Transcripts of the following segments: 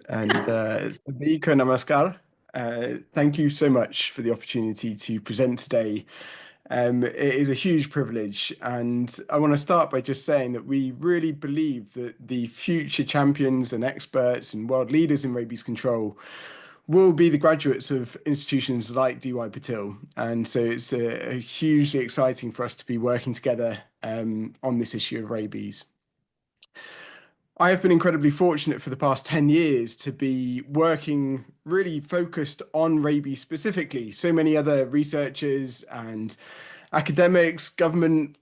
And Sabika Namaskar. Thank you so much for the opportunity to present today. It is a huge privilege, and I want to start by just saying that we really believe that the future champions and experts and world leaders in rabies control will be the graduates of institutions like DY Patil. And so it's hugely exciting for us to be working together on this issue of rabies. I have been incredibly fortunate for the past 10 years to be working really focused on rabies specifically. So many other researchers and academics, government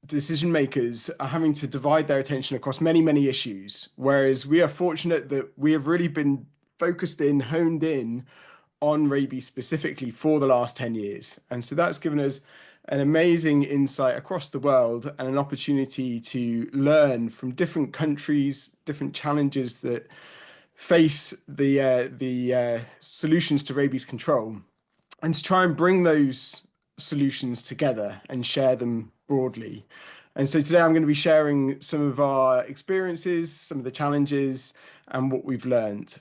decision makers are having to divide their attention across many, many issues. Whereas we are fortunate that we have really been focused in, honed in on rabies specifically for the last 10 years. And so that's given us an amazing insight across the world and an opportunity to learn from different countries, different challenges that face the solutions to rabies control, and to try and bring those solutions together and share them broadly. And so today I'm going to be sharing some of our experiences, some of the challenges, and what we've learned.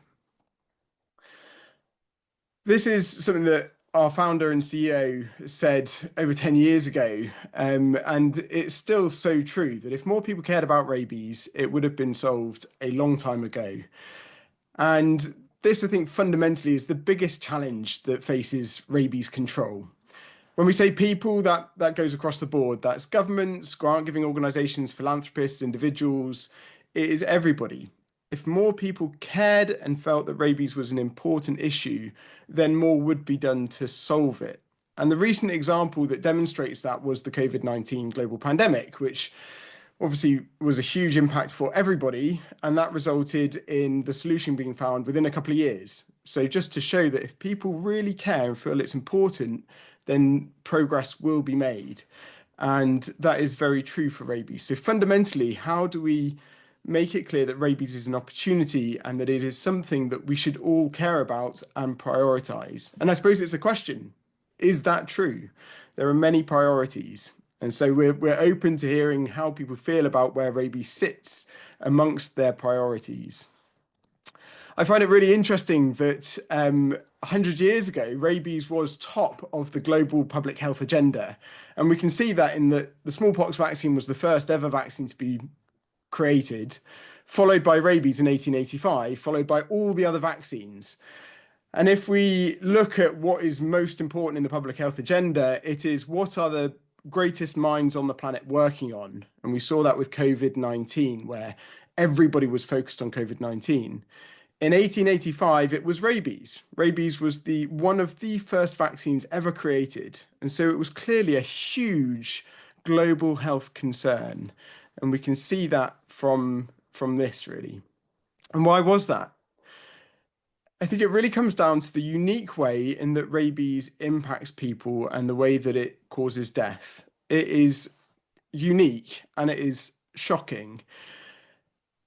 This is something that our founder and CEO said over 10 years ago, and it's still so true that if more people cared about rabies, it would have been solved a long time ago. And this, I think, fundamentally is the biggest challenge that faces rabies control. When we say people, that goes across the board. That's governments, grant-giving organizations, philanthropists, individuals. It is everybody. If more people cared and felt that rabies was an important issue, then more would be done to solve it. And the recent example that demonstrates that was the COVID-19 global pandemic, which obviously was a huge impact for everybody, and that resulted in the solution being found within a couple of years. So just to show that if people really care and feel it's important, then progress will be made. And that is very true for rabies. So fundamentally, how do we make it clear that rabies is an opportunity and that it is something that we should all care about and prioritize? And I suppose it's a question, is that true? There are many priorities. And so we're open to hearing how people feel about where rabies sits amongst their priorities. I find it really interesting that 100 years ago, rabies was top of the global public health agenda. And we can see that in that the smallpox vaccine was the first ever vaccine to be created, followed by rabies in 1885, followed by all the other vaccines. And if we look at what is most important in the public health agenda, it is what are the greatest minds on the planet working on? And we saw that with COVID-19, where everybody was focused on COVID-19. In 1885, it was rabies. Rabies was one of the first vaccines ever created. And so it was clearly a huge global health concern. And we can see that from this, really. And why was that? I think it really comes down to the unique way in that rabies impacts people and the way that it causes death. It is unique and it is shocking.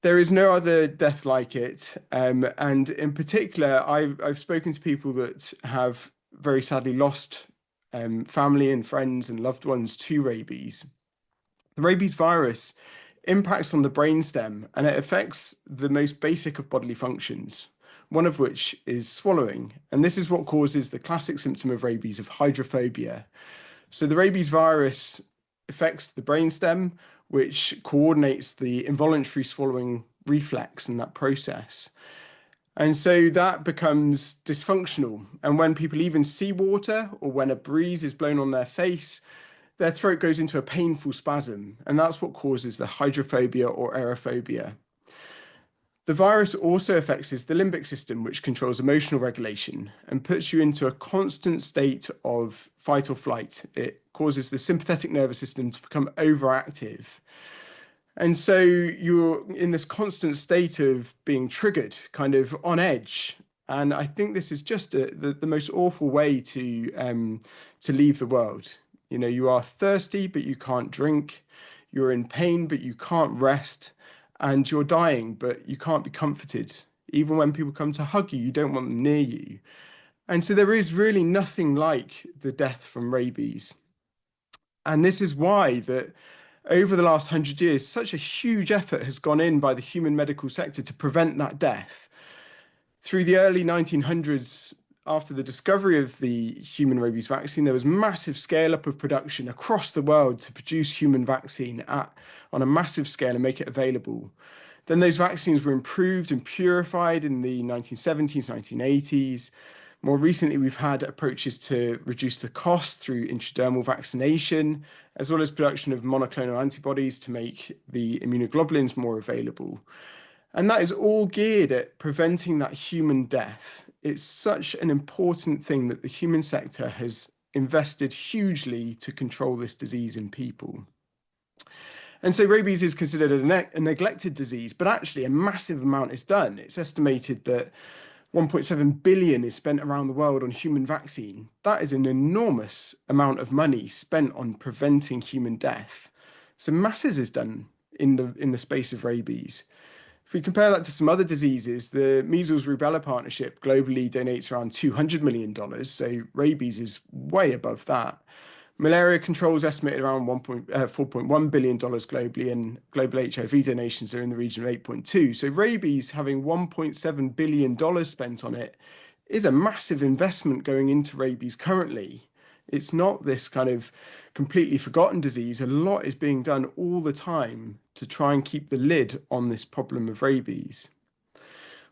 There is no other death like it. And in particular, I've spoken to people that have very sadly lost family and friends and loved ones to rabies. The rabies virus impacts on the brainstem and it affects the most basic of bodily functions, one of which is swallowing. And this is what causes the classic symptom of rabies of hydrophobia. So the rabies virus affects the brainstem, which coordinates the involuntary swallowing reflex in that process. And so that becomes dysfunctional. And when people even see water or when a breeze is blown on their face, their throat goes into a painful spasm, and that's what causes the hydrophobia or aerophobia. The virus also affects the limbic system, which controls emotional regulation and puts you into a constant state of fight or flight. It causes the sympathetic nervous system to become overactive. And so you're in this constant state of being triggered, kind of on edge. And I think this is just the most awful way to leave the world. You know, you are thirsty, but you can't drink. You're in pain, but you can't rest. And you're dying, but you can't be comforted. Even when people come to hug you, you don't want them near you. And so there is really nothing like the death from rabies. And this is why that over the last 100 years, such a huge effort has gone in by the human medical sector to prevent that death. Through the early 1900s, after the discovery of the human rabies vaccine, there was massive scale up of production across the world to produce human vaccine on a massive scale and make it available. Then those vaccines were improved and purified in the 1970s, 1980s. More recently, we've had approaches to reduce the cost through intradermal vaccination, as well as production of monoclonal antibodies to make the immunoglobulins more available. And that is all geared at preventing that human death. It's such an important thing that the human sector has invested hugely to control this disease in people. And so rabies is considered a neglected disease, but actually a massive amount is done. It's estimated that 1.7 billion is spent around the world on human vaccine. That is an enormous amount of money spent on preventing human death. So masses is done in the space of rabies. If we compare that to some other diseases, the Measles Rubella Partnership globally donates around $200 million, so rabies is way above that. Malaria control is estimated around $4.1 billion globally, and global HIV donations are in the region of 8.2. So rabies having $1.7 billion spent on it is a massive investment going into rabies currently. It's not this kind of completely forgotten disease. A lot is being done all the time to try and keep the lid on this problem of rabies.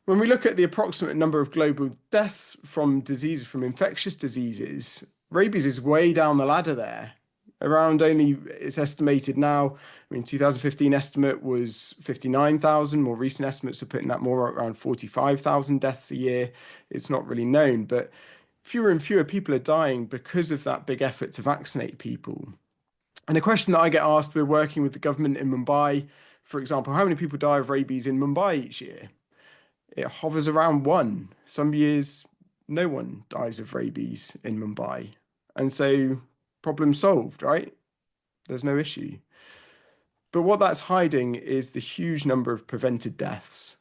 When we look at the approximate number of global deaths from diseases, from infectious diseases, rabies is way down the ladder there. It's estimated now, 2015 estimate was 59,000. More recent estimates are putting that more around 45,000 deaths a year. It's not really known, but fewer and fewer people are dying because of that big effort to vaccinate people. And a question that I get asked, we're working with the government in Mumbai, for example, how many people die of rabies in Mumbai each year? It hovers around 1. Some years, no one dies of rabies in Mumbai. And so, problem solved, right? There's no issue. But what that's hiding is the huge number of prevented deaths.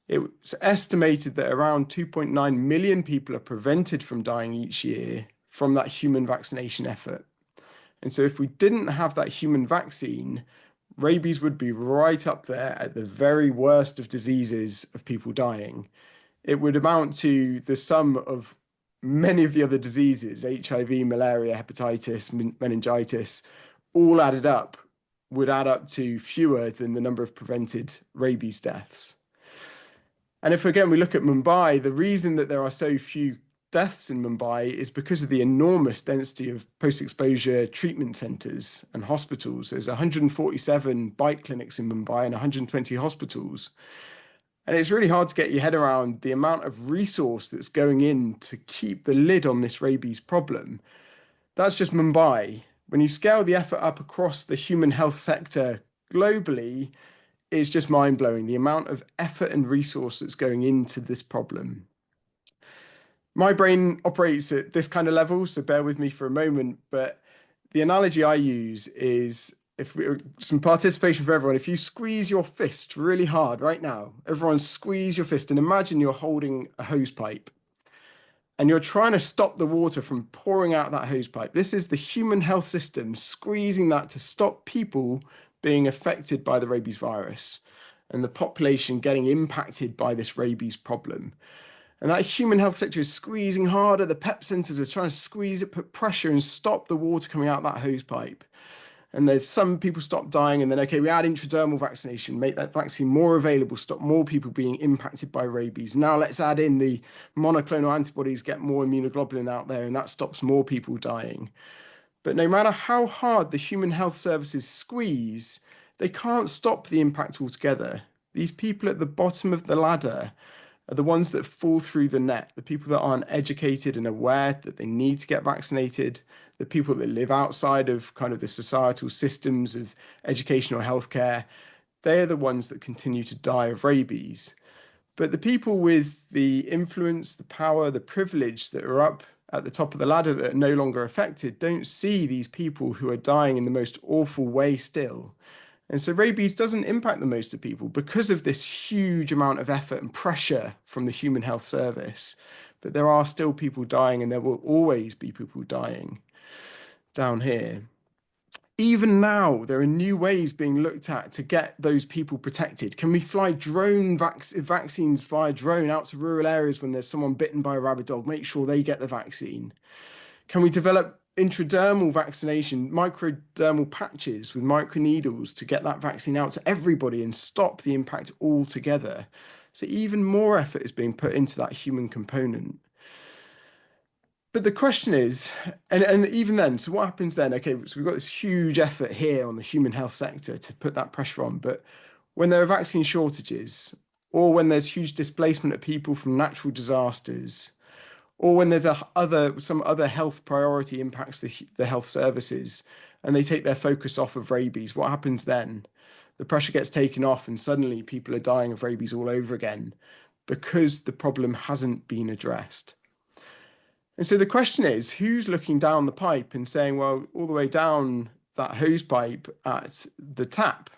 It's estimated that around 2.9 million people are prevented from dying each year from that human vaccination effort. And so if we didn't have that human vaccine, rabies would be right up there at the very worst of diseases of people dying. It would amount to the sum of many of the other diseases, HIV, malaria, hepatitis, meningitis, all added up, would add up to fewer than the number of prevented rabies deaths. And if, again, we look at Mumbai, the reason that there are so few deaths in Mumbai is because of the enormous density of post-exposure treatment centres and hospitals. There's 147 bite clinics in Mumbai and 120 hospitals. And it's really hard to get your head around the amount of resource that's going in to keep the lid on this rabies problem. That's just Mumbai. When you scale the effort up across the human health sector globally, it's just mind-blowing, the amount of effort and resource that's going into this problem. My brain operates at this kind of level, so bear with me for a moment, but the analogy I use is some participation for everyone. If you squeeze your fist really hard right now, everyone squeeze your fist and imagine you're holding a hose pipe and you're trying to stop the water from pouring out that hose pipe. This is the human health system squeezing that to stop people being affected by the rabies virus and the population getting impacted by this rabies problem. And that human health sector is squeezing harder. The PEP centers are trying to squeeze it, put pressure and stop the water coming out that hose pipe. And there's some people stop dying and then, okay, we add intradermal vaccination, make that vaccine more available, stop more people being impacted by rabies. Now let's add in the monoclonal antibodies, get more immunoglobulin out there, and that stops more people dying. But no matter how hard the human health services squeeze, they can't stop the impact altogether. These people at the bottom of the ladder are the ones that fall through the net, the people that aren't educated and aware that they need to get vaccinated, the people that live outside of kind of the societal systems of educational healthcare. They're the ones that continue to die of rabies. But the people with the influence, the power, the privilege that are up at the top of the ladder that are no longer affected don't see these people who are dying in the most awful way still. And so rabies doesn't impact the most of people because of this huge amount of effort and pressure from the Human Health Service. But there are still people dying and there will always be people dying down here. Even now, there are new ways being looked at to get those people protected. Can we fly vaccines via drone out to rural areas when there's someone bitten by a rabid dog? Make sure they get the vaccine. Can we develop intradermal vaccination, microdermal patches with microneedles to get that vaccine out to everybody and stop the impact altogether? So even more effort is being put into that human component. But the question is, and even then, so what happens then? Okay, so we've got this huge effort here on the human health sector to put that pressure on. But when there are vaccine shortages, or when there's huge displacement of people from natural disasters, or when there's some other health priority impacts the health services, and they take their focus off of rabies, what happens then? The pressure gets taken off, and suddenly people are dying of rabies all over again because the problem hasn't been addressed. And so the question is, who's looking down the pipe and saying, well, all the way down that hose pipe at the tap?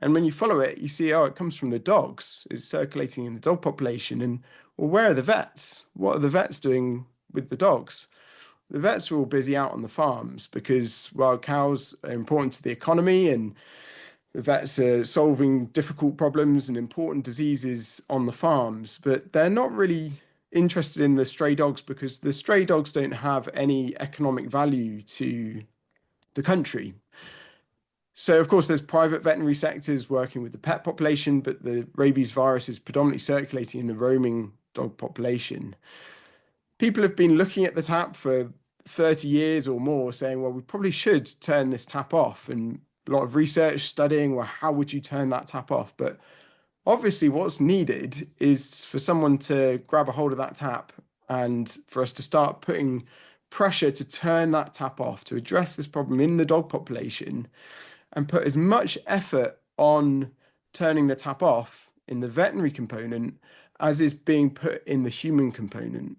And when you follow it, you see, oh, it comes from the dogs. It's circulating in the dog population. And well, where are the vets? What are the vets doing with the dogs? The vets are all busy out on the farms because wild cows are important to the economy, and the vets are solving difficult problems and important diseases on the farms, but they're not really interested in the stray dogs because the stray dogs don't have any economic value to the country. So, of course, there's private veterinary sectors working with the pet population, but the rabies virus is predominantly circulating in the roaming dog population. People have been looking at the tap for 30 years or more saying, well, we probably should turn this tap off. And a lot of research studying, well, how would you turn that tap off? But obviously, what's needed is for someone to grab a hold of that tap and for us to start putting pressure to turn that tap off, to address this problem in the dog population, and put as much effort on turning the tap off in the veterinary component as is being put in the human component.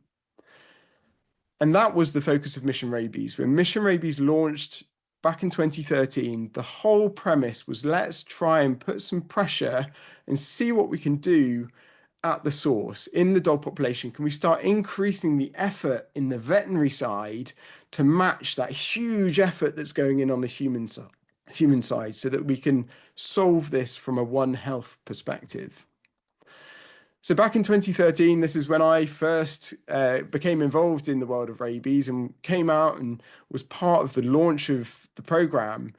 And that was the focus of Mission Rabies. When Mission Rabies launched back in 2013, the whole premise was let's try and put some pressure and see what we can do at the source in the dog population. Can we start increasing the effort in the veterinary side to match that huge effort that's going in on the human side so that we can solve this from a One Health perspective? So back in 2013, this is when I first became involved in the world of rabies and came out and was part of the launch of the program,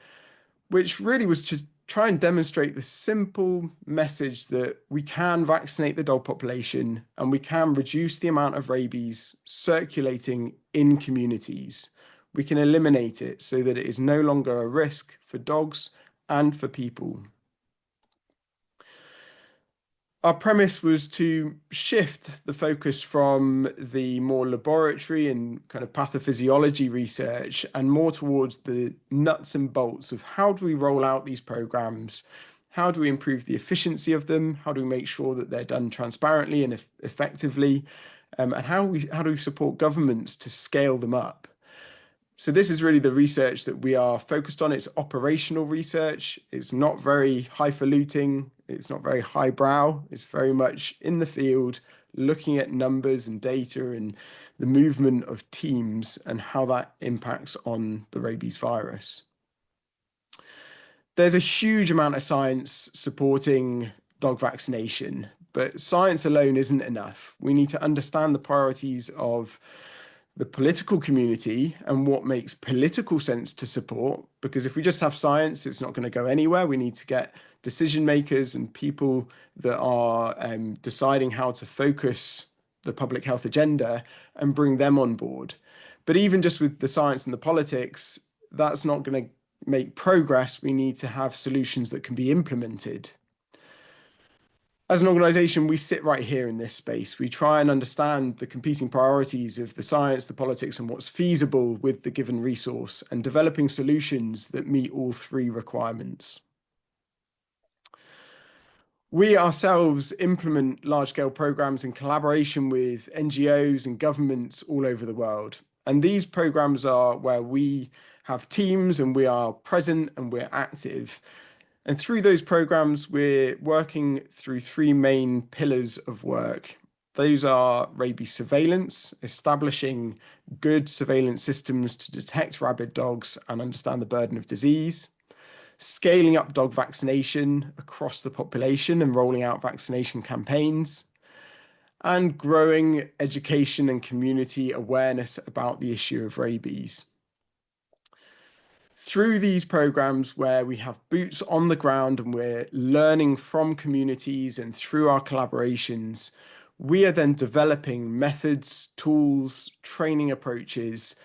which really was just try and demonstrate the simple message that we can vaccinate the dog population and we can reduce the amount of rabies circulating in communities. We can eliminate it so that it is no longer a risk for dogs and for people. Our premise was to shift the focus from the more laboratory and kind of pathophysiology research and more towards the nuts and bolts of how do we roll out these programs? How do we improve the efficiency of them? How do we make sure that they're done transparently and effectively? And how do we support governments to scale them up? So this is really the research that we are focused on. It's operational research. It's not very highfalutin. It's not very highbrow. It's very much in the field, looking at numbers and data and the movement of teams and how that impacts on the rabies virus. There's a huge amount of science supporting dog vaccination, but science alone isn't enough. We need to understand the priorities of the political community and what makes political sense to support, because if we just have science, it's not going to go anywhere. We need to get decision makers and people that are deciding how to focus the public health agenda and bring them on board. But even just with the science and the politics, that's not going to make progress. We need to have solutions that can be implemented. As an organization, we sit right here in this space. We try and understand the competing priorities of the science, the politics, and what's feasible with the given resource, and developing solutions that meet all three requirements. We ourselves implement large-scale programs in collaboration with NGOs and governments all over the world. And these programs are where we have teams and we are present and we're active. And through those programs, we're working through three main pillars of work. Those are rabies surveillance, establishing good surveillance systems to detect rabid dogs and understand the burden of disease, scaling up dog vaccination across the population and rolling out vaccination campaigns, and growing education and community awareness about the issue of rabies. Through these programs where we have boots on the ground and we're learning from communities and through our collaborations, we are then developing methods, tools, training approaches,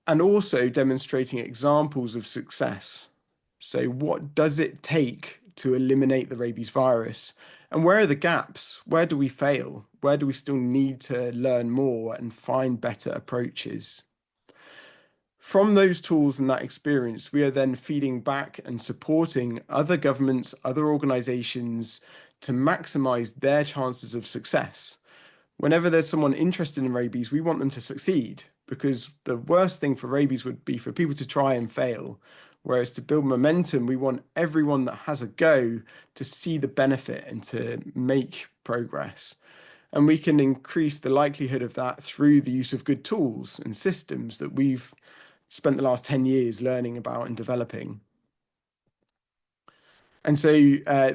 and also demonstrating examples of success. So what does it take to eliminate the rabies virus? And where are the gaps? Where do we fail? Where do we still need to learn more and find better approaches? From those tools and that experience, we are then feeding back and supporting other governments, other organizations to maximize their chances of success. Whenever there's someone interested in rabies, we want them to succeed, because the worst thing for rabies would be for people to try and fail. Whereas to build momentum, we want everyone that has a go to see the benefit and to make progress. And we can increase the likelihood of that through the use of good tools and systems that we've spent the last 10 years learning about and developing. And so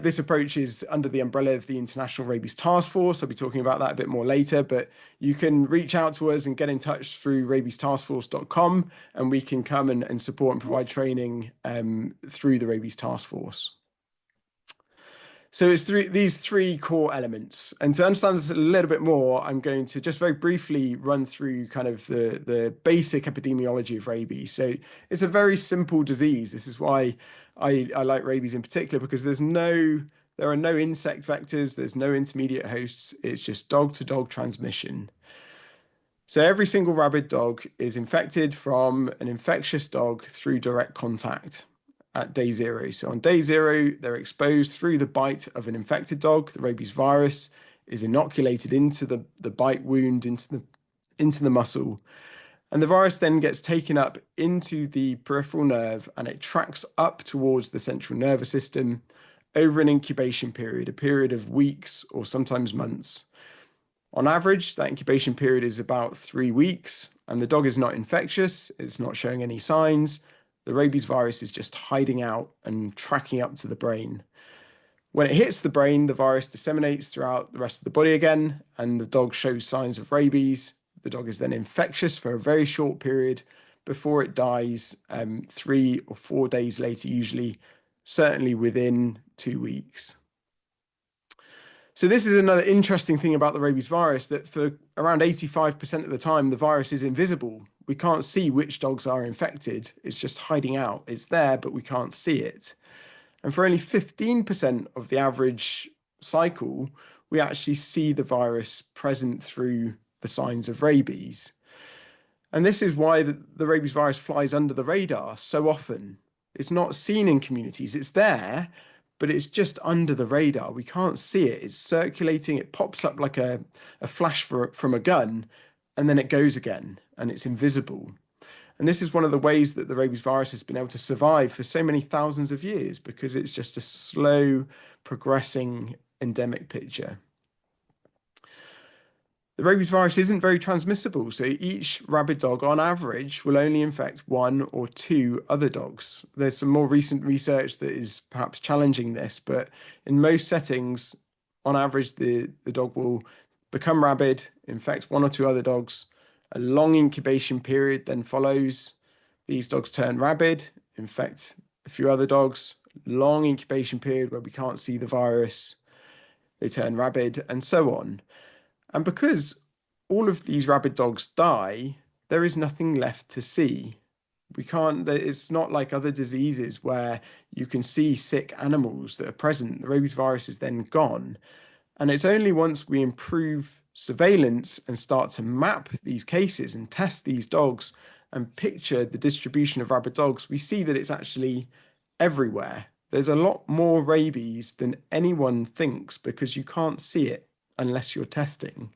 this approach is under the umbrella of the International Rabies Task Force. I'll be talking about that a bit more later, but you can reach out to us and get in touch through rabiestaskforce.com, and we can come and support and provide training through the Rabies Task Force. So it's these three core elements. And to understand this a little bit more, I'm going to just very briefly run through kind of the basic epidemiology of rabies. So it's a very simple disease. This is why I like rabies in particular, because there are no insect vectors, there's no intermediate hosts, it's just dog-to-dog transmission. So every single rabid dog is infected from an infectious dog through direct contact at day 0. So on day 0, they're exposed through the bite of an infected dog. The rabies virus is inoculated into the bite wound, into the muscle. And the virus then gets taken up into the peripheral nerve, and it tracks up towards the central nervous system over an incubation period, a period of weeks or sometimes months. On average, that incubation period is about 3 weeks, and the dog is not infectious, it's not showing any signs. The rabies virus is just hiding out and tracking up to the brain. When it hits the brain, the virus disseminates throughout the rest of the body again, and the dog shows signs of rabies. The dog is then infectious for a very short period before it dies 3 or 4 days later, usually, certainly within 2 weeks. So this is another interesting thing about the rabies virus, that for around 85% of the time, the virus is invisible. We can't see which dogs are infected. It's just hiding out. It's there, but we can't see it. And for only 15% of the average cycle, we actually see the virus present through the signs of rabies. And this is why the rabies virus flies under the radar so often. It's not seen in communities. It's there, but it's just under the radar. We can't see it. It's circulating. It pops up like a flash from a gun, and then it goes again, and it's invisible. And this is one of the ways that the rabies virus has been able to survive for so many thousands of years, because it's just a slow progressing endemic picture. The rabies virus isn't very transmissible, so each rabid dog on average will only infect 1 or 2 other dogs. There's some more recent research that is perhaps challenging this, but in most settings, on average, the dog will become rabid, infect 1 or 2 other dogs. A long incubation period then follows. These dogs turn rabid, infect a few other dogs. Long incubation period where we can't see the virus. They turn rabid, and so on. And because all of these rabid dogs die, there is nothing left to see. It's not like other diseases where you can see sick animals that are present. The rabies virus is then gone. And it's only once we improve surveillance and start to map these cases and test these dogs and picture the distribution of rabid dogs, we see that it's actually everywhere. There's a lot more rabies than anyone thinks, because you can't see it unless you're testing.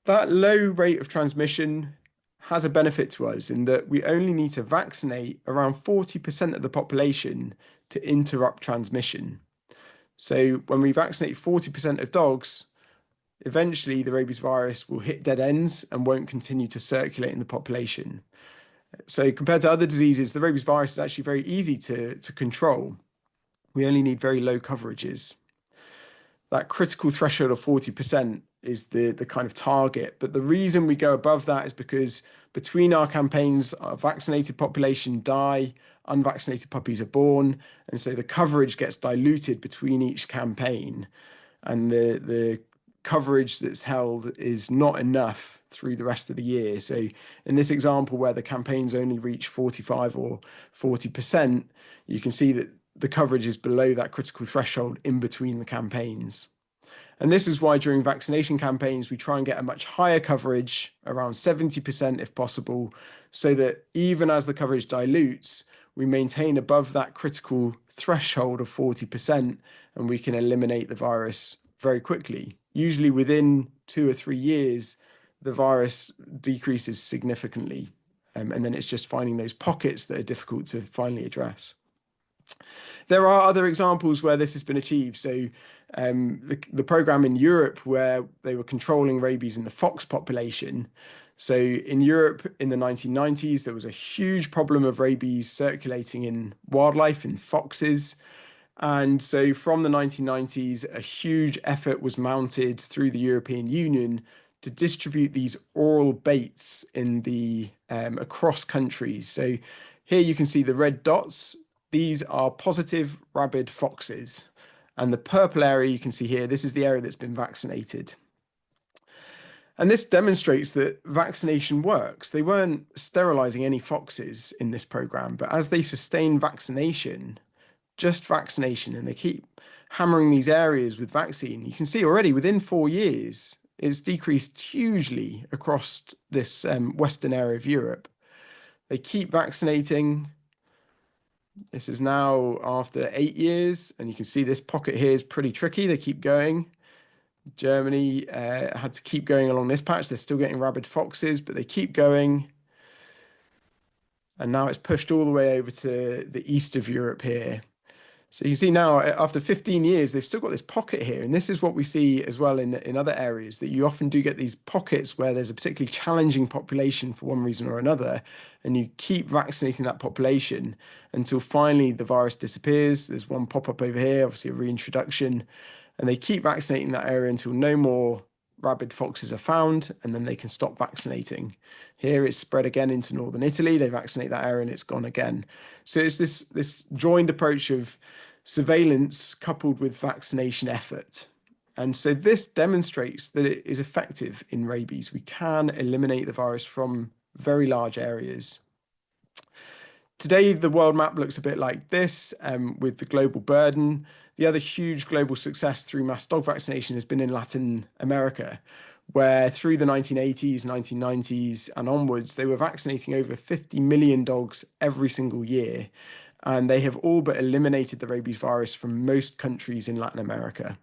That low rate of transmission has a benefit to us in that we only need to vaccinate around 40% of the population to interrupt transmission. So when we vaccinate 40% of dogs, eventually the rabies virus will hit dead ends and won't continue to circulate in the population. So compared to other diseases, the rabies virus is actually very easy to control. We only need very low coverages. That critical threshold of 40% is the kind of target. But the reason we go above that is because between our campaigns, our vaccinated population die, unvaccinated puppies are born. And so the coverage gets diluted between each campaign. And the coverage that's held is not enough through the rest of the year. So in this example where the campaigns only reach 45 or 40%, you can see that the coverage is below that critical threshold in between the campaigns. And this is why during vaccination campaigns, we try and get a much higher coverage, around 70% if possible, so that even as the coverage dilutes, we maintain above that critical threshold of 40% and we can eliminate the virus very quickly. Usually within 2 or 3 years, the virus decreases significantly. And then it's just finding those pockets that are difficult to finally address. There are other examples where this has been achieved. So the program in Europe where they were controlling rabies in the fox population. So in Europe in the 1990s, there was a huge problem of rabies circulating in wildlife, in foxes. And so from the 1990s, a huge effort was mounted through the European Union to distribute these oral baits in the across countries. So here you can see the red dots. These are positive rabid foxes. And the purple area you can see here, this is the area that's been vaccinated. And this demonstrates that vaccination works. They weren't sterilizing any foxes in this program, but as they sustain vaccination, just vaccination, and they keep hammering these areas with vaccine, you can see already within 4 years, it's decreased hugely across this western area of Europe. They keep vaccinating. This is now after 8 years, and you can see this pocket here is pretty tricky. They keep going. Germany had to keep going along this patch. They're still getting rabid foxes, but they keep going. And now it's pushed all the way over to the east of Europe here. So you see now, after 15 years, they've still got this pocket here. And this is what we see as well in other areas, that you often do get these pockets where there's a particularly challenging population for one reason or another. And you keep vaccinating that population until finally the virus disappears. There's one pop-up over here, obviously a reintroduction. And they keep vaccinating that area until no more rabid foxes are found, and then they can stop vaccinating. Here it's spread again into northern Italy. They vaccinate that area and it's gone again. So it's this joined approach of surveillance coupled with vaccination effort. And so this demonstrates that it is effective in rabies. We can eliminate the virus from very large areas. Today, the world map looks a bit like this with the global burden. The other huge global success through mass dog vaccination has been in Latin America, where through the 1980s, 1990s and onwards, they were vaccinating over 50 million dogs every single year. And they have all but eliminated the rabies virus from most countries in Latin America.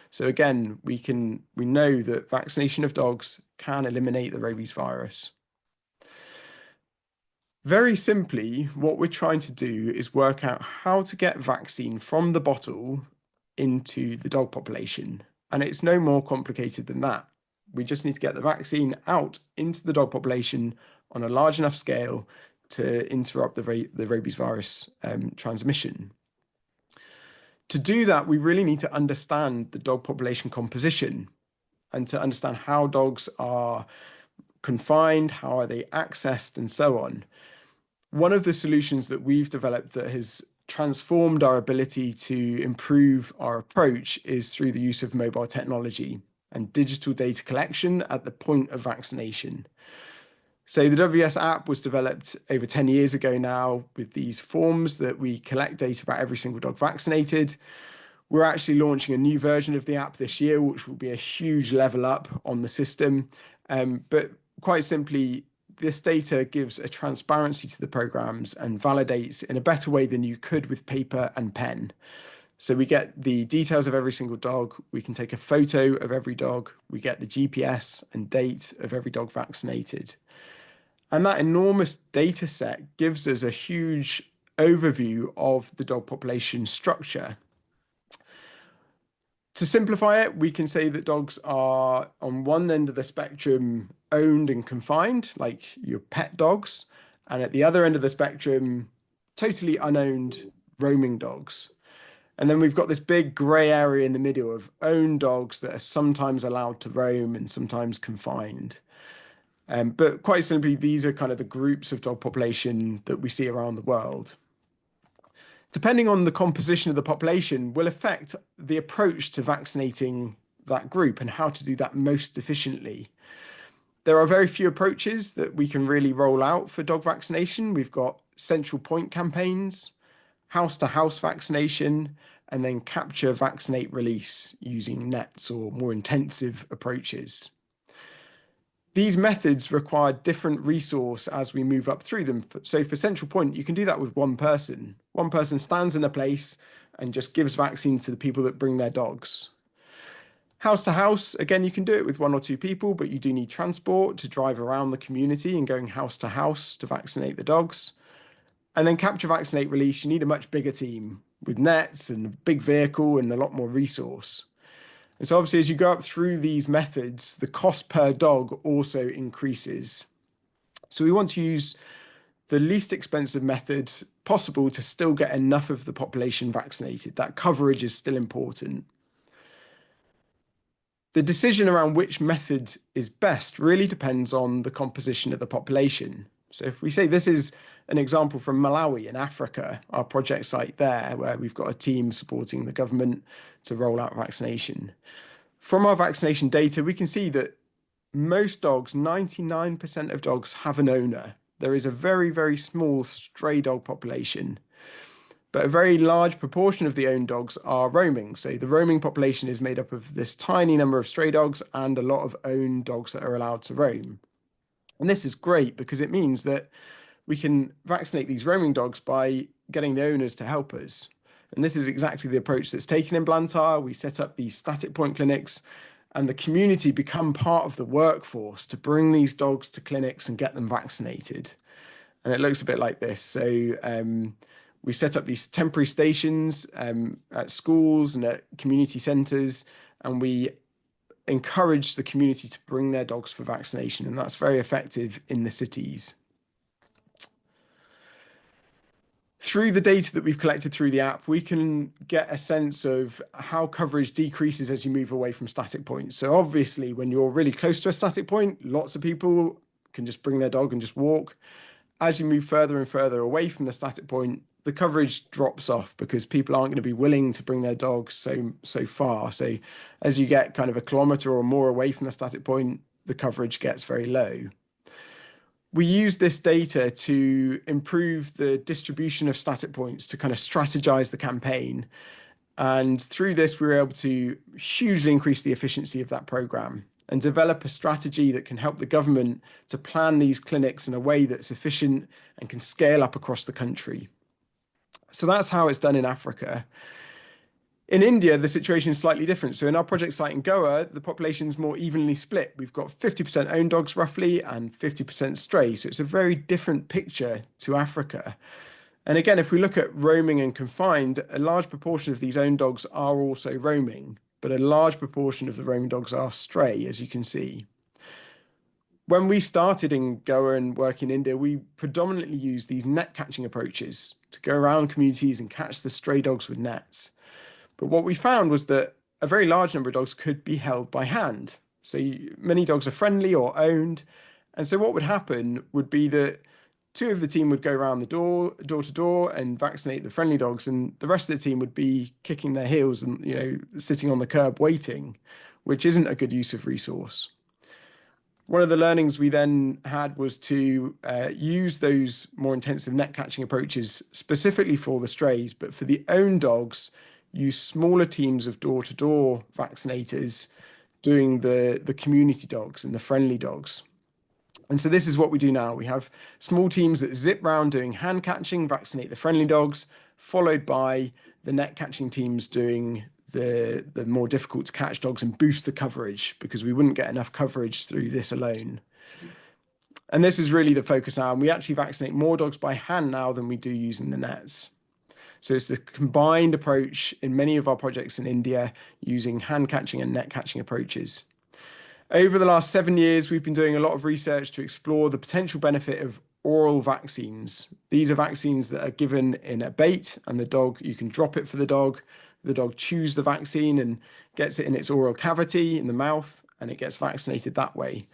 So again, we know that vaccination of dogs can eliminate the rabies virus. Very simply, what we're trying to do is work out how to get vaccine from the bottle into the dog population. And it's no more complicated than that. We just need to get the vaccine out into the dog population on a large enough scale to interrupt the rabies virus transmission. To do that, we really need to understand the dog population composition and to understand how dogs are confined, how are they accessed, and so on. One of the solutions that we've developed that has transformed our ability to improve our approach is through the use of mobile technology and digital data collection at the point of vaccination. So the WVS app was developed over 10 years ago now with these forms that we collect data about every single dog vaccinated. We're actually launching a new version of the app this year, which will be a huge level up on the system. But quite simply, this data gives a transparency to the programs and validates in a better way than you could with paper and pen. So we get the details of every single dog. We can take a photo of every dog. We get the GPS and date of every dog vaccinated. And that enormous data set gives us a huge overview of the dog population structure. To simplify it, we can say that dogs are on one end of the spectrum owned and confined, like your pet dogs, and at the other end of the spectrum, totally unowned roaming dogs. And then we've got this big grey area in the middle of owned dogs that are sometimes allowed to roam and sometimes confined. But quite simply, these are kind of the groups of dog population that we see around the world. Depending on the composition of the population, will affect the approach to vaccinating that group and how to do that most efficiently. There are very few approaches that we can really roll out for dog vaccination. We've got central point campaigns, house-to-house vaccination, and then capture, vaccinate, release using nets or more intensive approaches. These methods require different resource as we move up through them. So for central point, you can do that with one person. One person stands in a place and just gives vaccine to the people that bring their dogs. House to house, again, you can do it with one or two people, but you do need transport to drive around the community and going house to vaccinate the dogs. And then capture, vaccinate, release, you need a much bigger team with nets and a big vehicle and a lot more resource. And so obviously, as you go up through these methods, the cost per dog also increases. So we want to use the least expensive method possible to still get enough of the population vaccinated. That coverage is still important. The decision around which method is best really depends on the composition of the population. So if we say this is an example from Malawi in Africa, our project site there, where we've got a team supporting the government to roll out vaccination. From our vaccination data, we can see that most dogs, 99% of dogs, have an owner. There is a very, very small stray dog population, but a very large proportion of the owned dogs are roaming. So the roaming population is made up of this tiny number of stray dogs and a lot of owned dogs that are allowed to roam. And this is great because it means that we can vaccinate these roaming dogs by getting the owners to help us. And this is exactly the approach that's taken in Blantyre. We set up these static point clinics and the community become part of the workforce to bring these dogs to clinics and get them vaccinated. And it looks a bit like this. So we set up these temporary stations at schools and at community centres, and we encourage the community to bring their dogs for vaccination. And that's very effective in the cities. Through the data that we've collected through the app, we can get a sense of how coverage decreases as you move away from static points. So obviously, when you're really close to a static point, lots of people can just bring their dog and just walk. As you move further and further away from the static point, the coverage drops off because people aren't going to be willing to bring their dogs so far. So as you get kind of a kilometre or more away from the static point, the coverage gets very low. We use this data to improve the distribution of static points to kind of strategize the campaign. And through this, we were able to hugely increase the efficiency of that program and develop a strategy that can help the government to plan these clinics in a way that's efficient and can scale up across the country. So that's how it's done in Africa. In India, the situation is slightly different. So in our project site in Goa, the population is more evenly split. We've got 50% owned dogs roughly and 50% stray. So it's a very different picture to Africa. And again, if we look at roaming and confined, a large proportion of these owned dogs are also roaming, but a large proportion of the roaming dogs are stray, as you can see. When we started in Goa and work in India, we predominantly used these net catching approaches to go around communities and catch the stray dogs with nets. But what we found was that a very large number of dogs could be held by hand. So many dogs are friendly or owned. And so what would happen would be that two of the team would go around the door to door and vaccinate the friendly dogs, and the rest of the team would be kicking their heels and sitting on the curb waiting, which isn't a good use of resource. One of the learnings we then had was to use those more intensive net catching approaches specifically for the strays, but for the owned dogs, use smaller teams of door-to-door vaccinators doing the community dogs and the friendly dogs. And so this is what we do now. We have small teams that zip round doing hand catching, vaccinate the friendly dogs, followed by the net catching teams doing the more difficult to catch dogs and boost the coverage because we wouldn't get enough coverage through this alone. And this is really the focus now. And we actually vaccinate more dogs by hand now than we do using the nets. So it's a combined approach in many of our projects in India using hand catching and net catching approaches. Over the last 7 years, we've been doing a lot of research to explore the potential benefit of oral vaccines. These are vaccines that are given in a bait, and you can drop it for the dog chews the vaccine and gets it in its oral cavity in the mouth, and it gets vaccinated that way.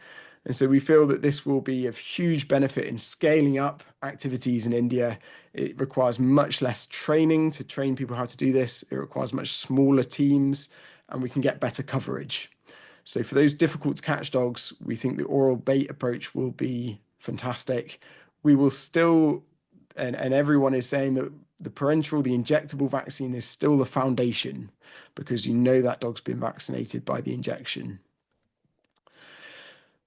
And so we feel that this will be of huge benefit in scaling up activities in India. It requires much less training to train people how to do this. It requires much smaller teams, and we can get better coverage. So for those difficult to catch dogs, we think the oral bait approach will be fantastic. We will still, and everyone is saying that the parenteral, the injectable vaccine is still the foundation, because you know that dog's been vaccinated by the injection.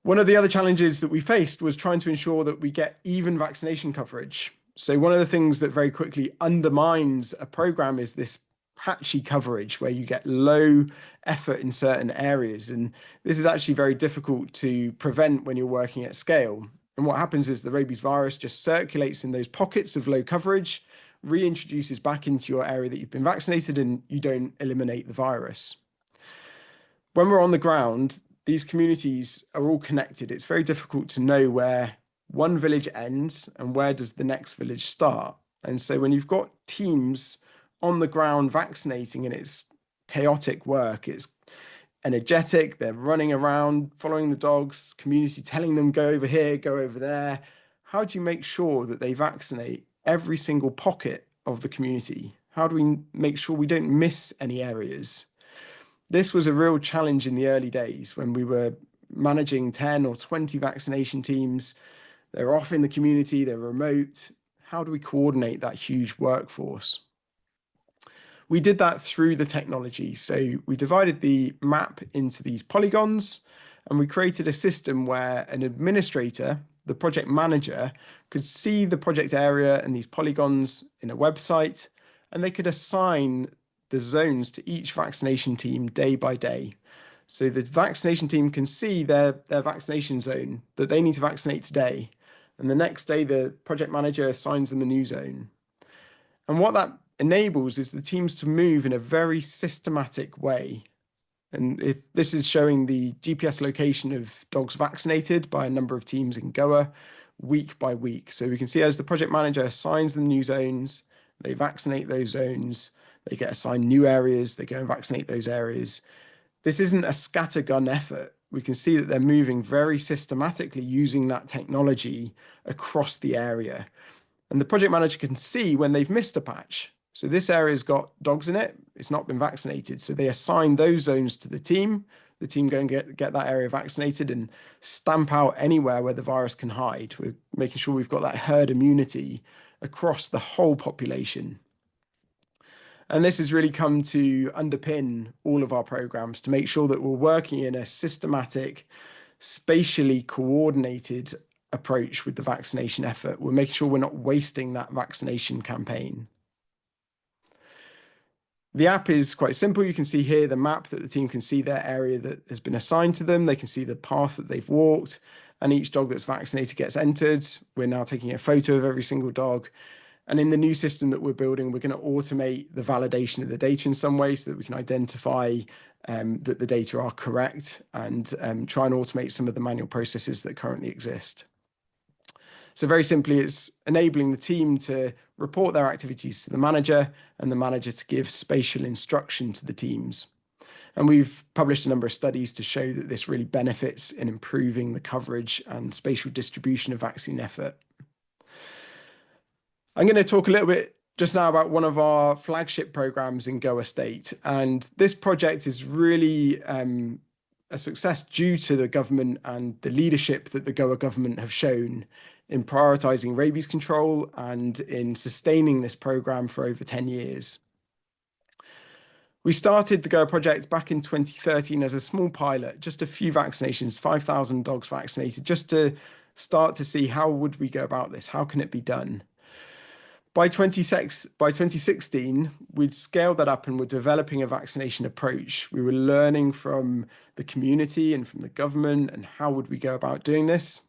One of the other challenges that we faced was trying to ensure that we get even vaccination coverage. So one of the things that very quickly undermines a program is this patchy coverage where you get low effort in certain areas. And this is actually very difficult to prevent when you're working at scale. And what happens is the rabies virus just circulates in those pockets of low coverage, reintroduces back into your area that you've been vaccinated, and you don't eliminate the virus. When we're on the ground, these communities are all connected. It's very difficult to know where one village ends and where does the next village start. And so when you've got teams on the ground vaccinating, and it's chaotic work, it's energetic, they're running around, following the dogs, community telling them, go over here, go over there. How do you make sure that they vaccinate every single pocket of the community? How do we make sure we don't miss any areas? This was a real challenge in the early days when we were managing 10 or 20 vaccination teams. They're off in the community, they're remote. How do we coordinate that huge workforce? We did that through the technology. So we divided the map into these polygons, and we created a system where an administrator, the project manager, could see the project area and these polygons in a website, and they could assign the zones to each vaccination team day by day. So the vaccination team can see their vaccination zone that they need to vaccinate today. And the next day, the project manager assigns them a new zone. And what that enables is the teams to move in a very systematic way. And if this is showing the GPS location of dogs vaccinated by a number of teams in Goa week by week. So we can see as the project manager assigns them new zones, they vaccinate those zones, they get assigned new areas, they go and vaccinate those areas. This isn't a scattergun effort. We can see that they're moving very systematically using that technology across the area. And the project manager can see when they've missed a patch. So this area's got dogs in it, it's not been vaccinated. So they assign those zones to the team go and get that area vaccinated and stamp out anywhere where the virus can hide. We're making sure we've got that herd immunity across the whole population. And this has really come to underpin all of our programs to make sure that we're working in a systematic, spatially coordinated approach with the vaccination effort. We're making sure we're not wasting that vaccination campaign. The app is quite simple. You can see here the map that the team can see their area that has been assigned to them. They can see the path that they've walked, and each dog that's vaccinated gets entered. We're now taking a photo of every single dog. And in the new system that we're building, we're going to automate the validation of the data in some way so that we can identify that the data are correct and try and automate some of the manual processes that currently exist. So very simply, it's enabling the team to report their activities to the manager and the manager to give spatial instruction to the teams. And we've published a number of studies to show that this really benefits in improving the coverage and spatial distribution of vaccine effort. I'm going to talk a little bit just now about one of our flagship programs in Goa State. And this project is really a success due to the government and the leadership that the Goa government have shown in prioritizing rabies control and in sustaining this program for over 10 years. We started the Goa project back in 2013 as a small pilot, just a few vaccinations, 5,000 dogs vaccinated, just to start to see how would we go about this? How can it be done? By 2016, we'd scaled that up and were developing a vaccination approach. We were learning from the community and from the government and how would we go about doing this.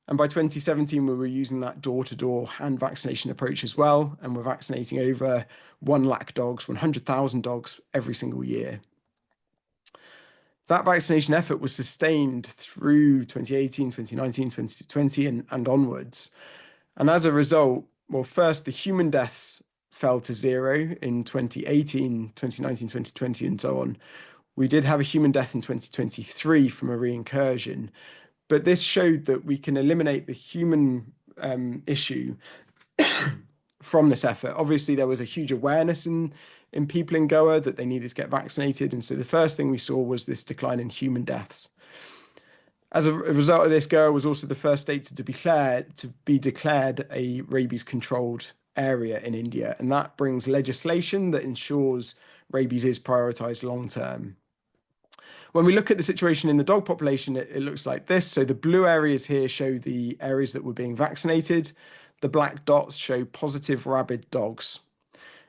And by 2017, we were using that door-to-door hand vaccination approach as well. And we're vaccinating over 1 lakh dogs, 100,000 dogs every single year. That vaccination effort was sustained through 2018, 2019, 2020, and onwards. And as a result, well, first, the human deaths fell to 0 in 2018, 2019, 2020, and so on. We did have a human death in 2023 from a reincursion, but this showed that we can eliminate the human issue from this effort. Obviously, there was a huge awareness in people in Goa that they needed to get vaccinated. And so the first thing we saw was this decline in human deaths. As a result of this, Goa was also the first state to be declared a rabies-controlled area in India. And that brings legislation that ensures rabies is prioritized long term. When we look at the situation in the dog population, it looks like this. So the blue areas here show the areas that were being vaccinated. The black dots show positive rabid dogs.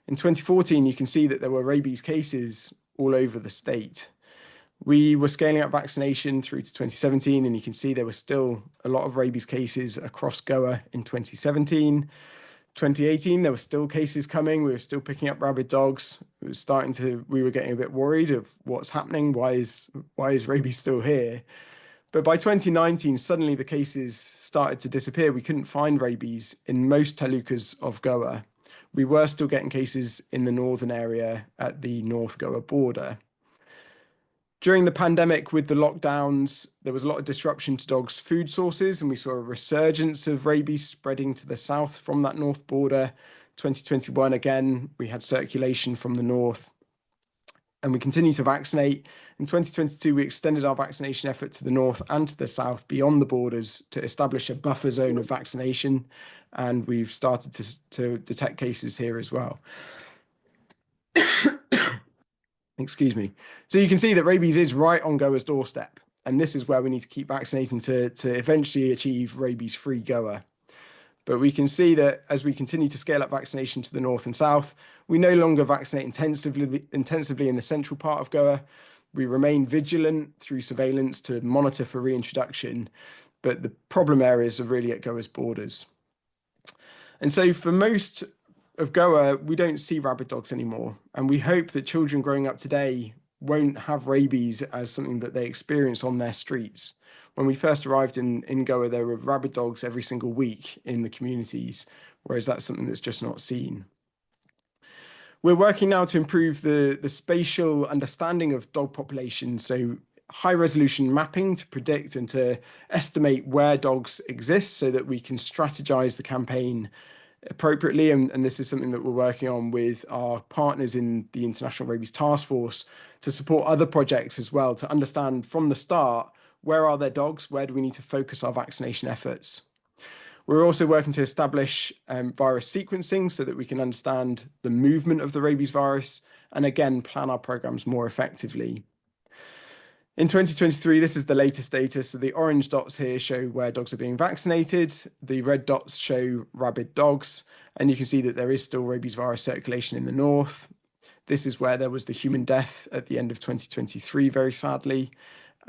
In 2014, you can see that there were rabies cases all over the state. We were scaling up vaccination through to 2017, and you can see there were still a lot of rabies cases across Goa in 2017. 2018, there were still cases coming. We were still picking up rabid dogs. We were getting a bit worried of what's happening. Why is rabies still here? But by 2019, suddenly the cases started to disappear. We couldn't find rabies in most talukas of Goa. We were still getting cases in the northern area at the North Goa border. During the pandemic, with the lockdowns, there was a lot of disruption to dogs' food sources, and we saw a resurgence of rabies spreading to the south from that north border. 2021, again, we had circulation from the north, and we continued to vaccinate. In 2022, we extended our vaccination effort to the north and to the south beyond the borders to establish a buffer zone of vaccination, and we've started to detect cases here as well. Excuse me. So you can see that rabies is right on Goa's doorstep, and this is where we need to keep vaccinating to eventually achieve rabies-free Goa. But we can see that as we continue to scale up vaccination to the north and south, we no longer vaccinate intensively in the central part of Goa. We remain vigilant through surveillance to monitor for reintroduction, but the problem areas are really at Goa's borders. And so for most of Goa, we don't see rabid dogs anymore. And we hope that children growing up today won't have rabies as something that they experience on their streets. When we first arrived in Goa, there were rabid dogs every single week in the communities, whereas that's something that's just not seen. We're working now to improve the spatial understanding of dog populations, so high-resolution mapping to predict and to estimate where dogs exist so that we can strategize the campaign appropriately. And this is something that we're working on with our partners in the International Rabies Task Force to support other projects as well, to understand from the start, where are there dogs? Where do we need to focus our vaccination efforts? We're also working to establish virus sequencing so that we can understand the movement of the rabies virus and again, plan our programs more effectively. In 2023, this is the latest data. So the orange dots here show where dogs are being vaccinated. The red dots show rabid dogs. And you can see that there is still rabies virus circulation in the north. This is where there was the human death at the end of 2023, very sadly.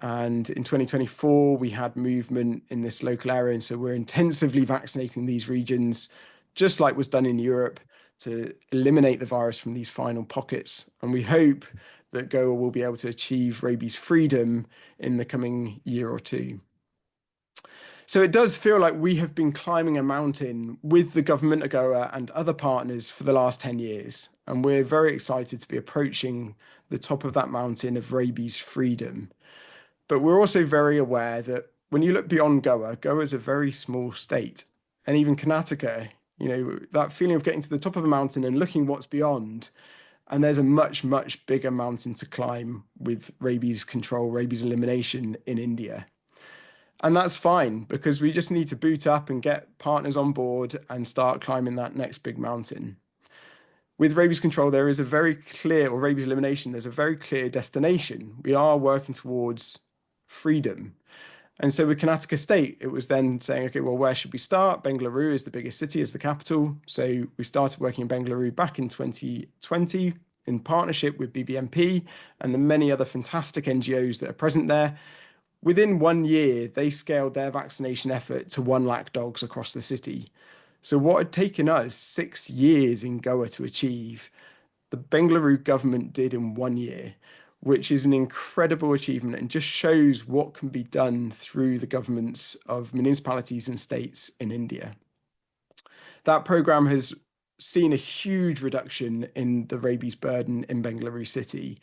And in 2024, we had movement in this local area. And so we're intensively vaccinating these regions, just like was done in Europe, to eliminate the virus from these final pockets. And we hope that Goa will be able to achieve rabies freedom in the coming year or two. So it does feel like we have been climbing a mountain with the government of Goa and other partners for the last 10 years. And we're very excited to be approaching the top of that mountain of rabies freedom. But we're also very aware that when you look beyond Goa, Goa is a very small state. And even Karnataka, you know, that feeling of getting to the top of a mountain and looking what's beyond. And there's a much, much bigger mountain to climb with rabies control, rabies elimination in India. And that's fine, because we just need to boot up and get partners on board and start climbing that next big mountain. With rabies control, there is a very clear, or rabies elimination, there's a very clear destination. We are working towards freedom. And so with Karnataka State, it was then saying, okay, well, where should we start? Bengaluru is the biggest city, is the capital. So we started working in Bengaluru back in 2020 in partnership with BBMP and the many other fantastic NGOs that are present there. Within 1 year, they scaled their vaccination effort to 1 lakh dogs across the city. So what had taken us 6 years in Goa to achieve, the Bengaluru government did in 1 year, which is an incredible achievement and just shows what can be done through the governments of municipalities and states in India. That program has seen a huge reduction in the rabies burden in Bengaluru city.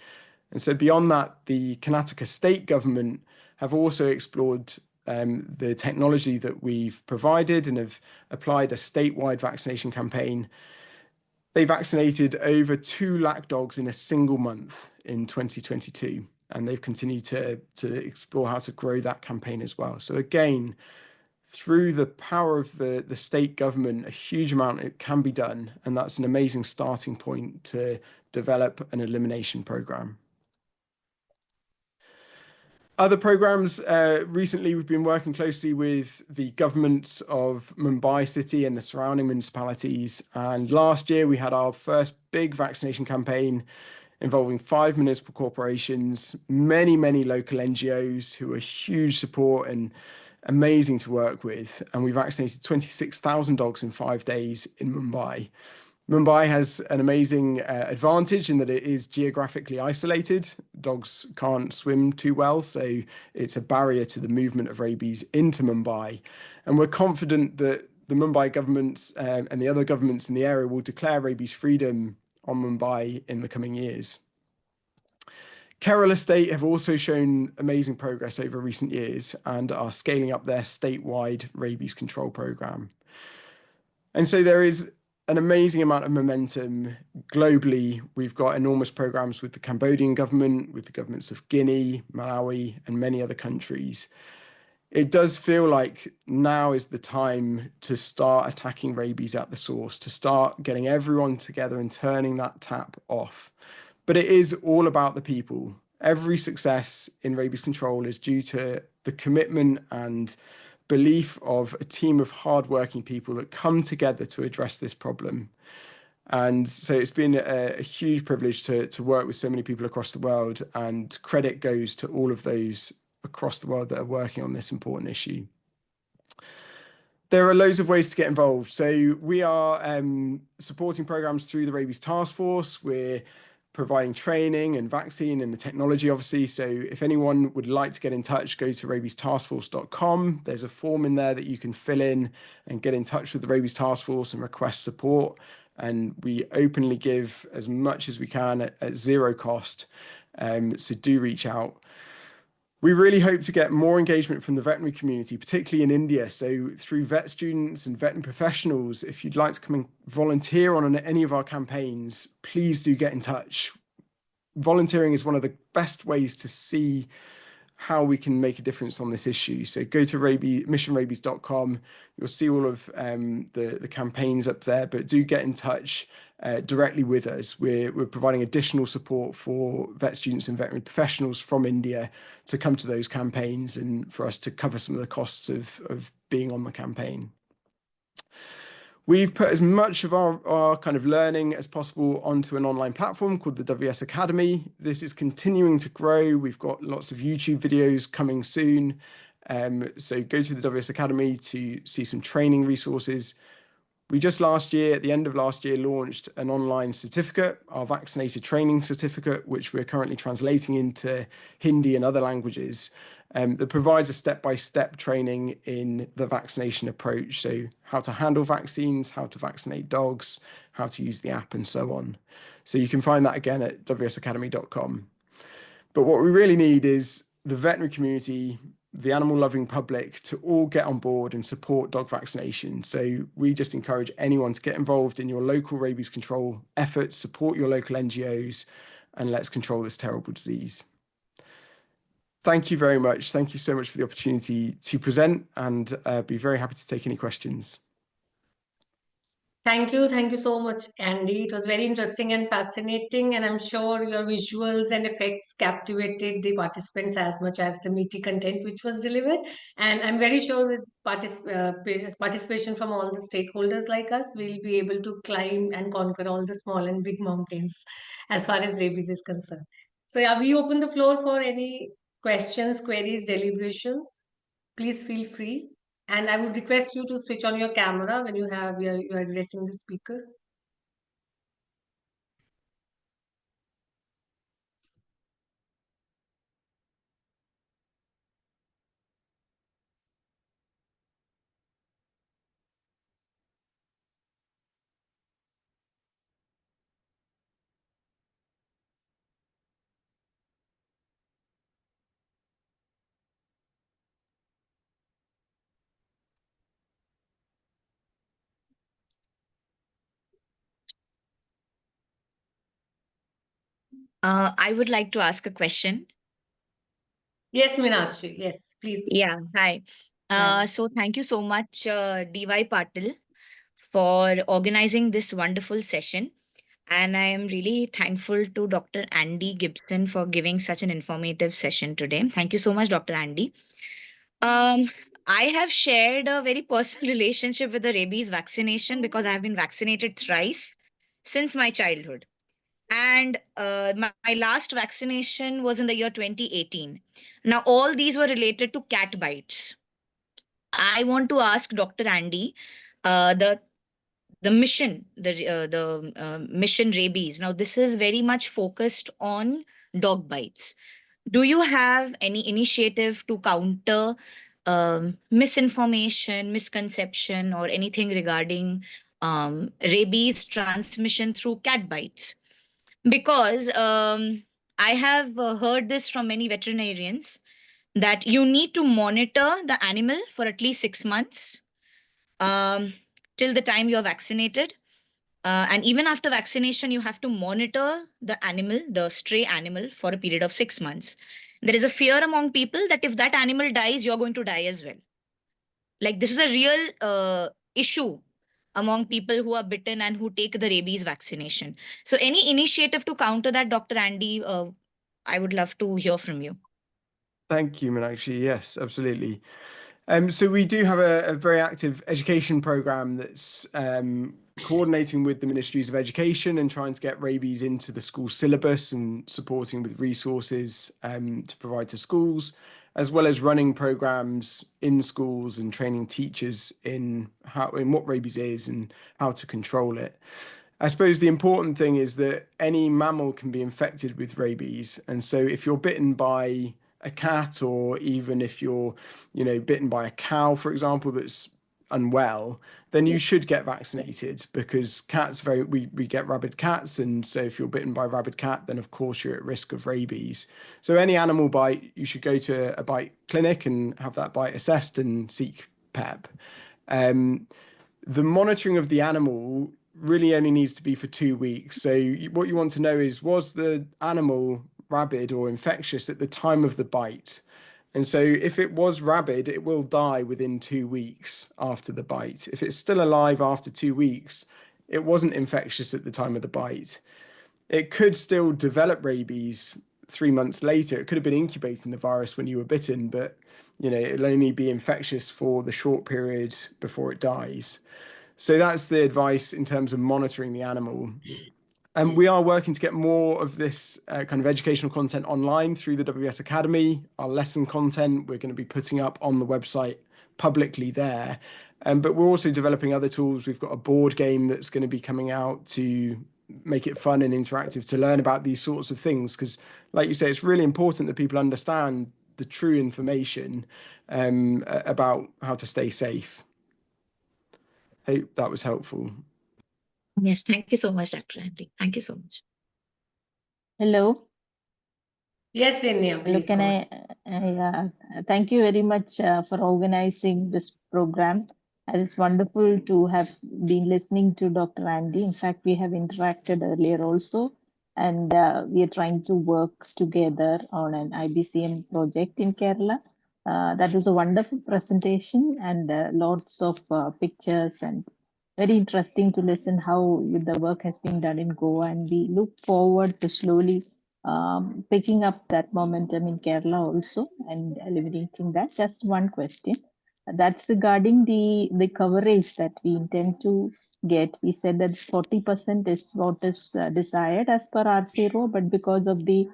And so beyond that, the Karnataka state government have also explored the technology that we've provided and have applied a statewide vaccination campaign. They vaccinated over 2 lakh dogs in a single month in 2022, and they've continued to explore how to grow that campaign as well. So again, through the power of the state government, a huge amount it can be done, and that's an amazing starting point to develop an elimination program. Other programs, recently we've been working closely with the governments of Mumbai city and the surrounding municipalities. And last year we had our first big vaccination campaign involving 5 municipal corporations, many local NGOs who are huge support and amazing to work with. And we vaccinated 26,000 dogs in 5 days in Mumbai. Mumbai has an amazing advantage in that it is geographically isolated. Dogs can't swim too well, so it's a barrier to the movement of rabies into Mumbai. And we're confident that the Mumbai government and the other governments in the area will declare rabies freedom on Mumbai in the coming years. Kerala State have also shown amazing progress over recent years and are scaling up their statewide rabies control program. And so there is an amazing amount of momentum globally. We've got enormous programs with the Cambodian government, with the governments of Guinea, Malawi, and many other countries. It does feel like now is the time to start attacking rabies at the source, to start getting everyone together and turning that tap off. But it is all about the people. Every success in rabies control is due to the commitment and belief of a team of hardworking people that come together to address this problem. And so it's been a huge privilege to work with so many people across the world, and credit goes to all of those across the world that are working on this important issue. There are loads of ways to get involved. So we are supporting programs through the Rabies Task Force. We're providing training and vaccine and the technology, obviously. So if anyone would like to get in touch, go to rabiestaskforce.com. There's a form in there that you can fill in and get in touch with the Rabies Task Force and request support. And we openly give as much as we can at zero cost. So do reach out. We really hope to get more engagement from the veterinary community, particularly in India. So through vet students and veterinary professionals, if you'd like to come and volunteer on any of our campaigns, please do get in touch. Volunteering is one of the best ways to see how we can make a difference on this issue. So go to missionrabies.com. You'll see all of the campaigns up there, but do get in touch directly with us. We're providing additional support for vet students and veterinary professionals from India to come to those campaigns and for us to cover some of the costs of being on the campaign. We've put as much of our kind of learning as possible onto an online platform called the WS Academy. This is continuing to grow. We've got lots of YouTube videos coming soon. So go to the WS Academy to see some training resources. We just at the end of last year, launched an online certificate, our vaccinated training certificate, which we're currently translating into Hindi and other languages. That provides a step-by-step training in the vaccination approach. So how to handle vaccines, how to vaccinate dogs, how to use the app, and so on. So you can find that again at wsacademy.com. But what we really need is the veterinary community, the animal-loving public to all get on board and support dog vaccination. So we just encourage anyone to get involved in your local rabies control efforts, support your local NGOs, and let's control this terrible disease. Thank you very much. Thank you so much for the opportunity to present, and be very happy to take any questions. Thank you so much, Andy. It was very interesting and fascinating, and I'm sure your visuals and effects captivated the participants as much as the meaty content which was delivered. And I'm very sure with participation from all the stakeholders like us, we'll be able to climb and conquer all the small and big mountains as far as rabies is concerned. So yeah, we open the floor for any questions, queries, deliberations, please feel free. And I would request you to switch on your camera when you are addressing the speaker. I would like to ask a question. Yes, Meenakshi. Yes, please. Yeah, hi. So thank you so much, DY Patil, for organizing this wonderful session. And I am really thankful to Dr. Andy Gibson for giving such an informative session today. Thank you so much, Dr. Andy. Um, I have shared a very personal relationship with the rabies vaccination because I have been vaccinated thrice since my childhood. And my last vaccination was in the year 2018. Now, all these were related to cat bites. I want to ask Dr. Andy, uh, the the mission rabies. Now, this is very much focused on dog bites. Do you have any initiative to counter misinformation, misconception, or anything regarding rabies transmission through cat bites? Because I have heard this from many veterinarians that you need to monitor the animal for at least 6 months um, till the time you're vaccinated. And even after vaccination, you have to monitor the animal, the stray animal, for a period of 6 months. There is a fear among people that if that animal dies, you're going to die as well. Like, this is a real issue among people who are bitten and who take the rabies vaccination. So, any initiative to counter that, Dr. Andy? I would love to hear from you. Thank you, Meenakshi. Yes, absolutely. So we do have a very active education program that's coordinating with the Ministries of Education and trying to get rabies into the school syllabus and supporting with resources to provide to schools, as well as running programs in schools and training teachers in what rabies is and how to control it. I suppose the important thing is that any mammal can be infected with rabies. And so if you're bitten by a cat, or even if you're, bitten by a cow, for example, that's unwell, then you should get vaccinated, because we get rabid cats. And so if you're bitten by a rabid cat, then of course you're at risk of rabies. So any animal bite, you should go to a bite clinic and have that bite assessed and seek PEP. The monitoring of the animal really only needs to be for 2 weeks. So what you want to know is, was the animal rabid or infectious at the time of the bite? And so if it was rabid, it will die within 2 weeks after the bite. If it's still alive after 2 weeks, it wasn't infectious at the time of the bite. It could still develop rabies 3 months later. It could have been incubating the virus when you were bitten, but it'll only be infectious for the short period before it dies. So that's the advice in terms of monitoring the animal. And we are working to get more of this kind of educational content online through the WS Academy. Our lesson content we're going to be putting up on the website publicly there. But we're also developing other tools. We've got a board game that's going to be coming out to make it fun and interactive to learn about these sorts of things. Because, like you say, it's really important that people understand the true information about how to stay safe. Hope that was helpful. Yes, thank you so much, Dr. Andy. Thank you so much. Hello. Yes, Inya, Hello, please. thank you very much for organizing this program. And it's wonderful to have been listening to Dr. Andy. In fact, we have interacted earlier also, and we are trying to work together on an IBCM project in Kerala. That was a wonderful presentation, and lots of pictures, and very interesting to listen how the work has been done in Goa. And we look forward to slowly picking up that momentum in Kerala also and eliminating that. Just one question. That's regarding the coverage that we intend to get. We said that 40% is what is desired as per R0, but because of the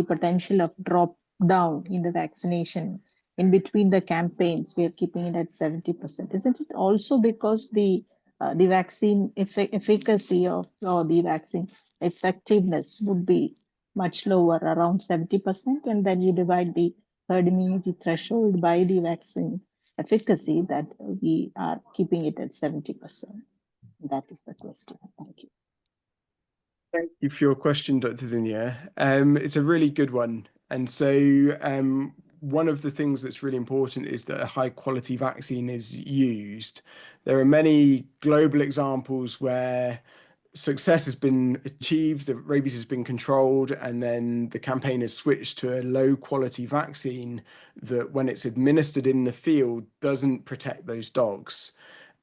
potential of drop down in the vaccination in between the campaigns. We are keeping it at 70%. Isn't it also because the vaccine efficacy of, or the vaccine effectiveness would be much lower, around 70%, and then you divide the herd immunity threshold by the vaccine efficacy, that we are keeping it at 70%? That is the question. Thank you. Thank you for your question, Dr. Zinia. It's a really good one. And so one of the things that's really important is that a high quality vaccine is used. There are many global examples where success has been achieved, the rabies has been controlled, and then the campaign has switched to a low quality vaccine that when it's administered in the field doesn't protect those dogs.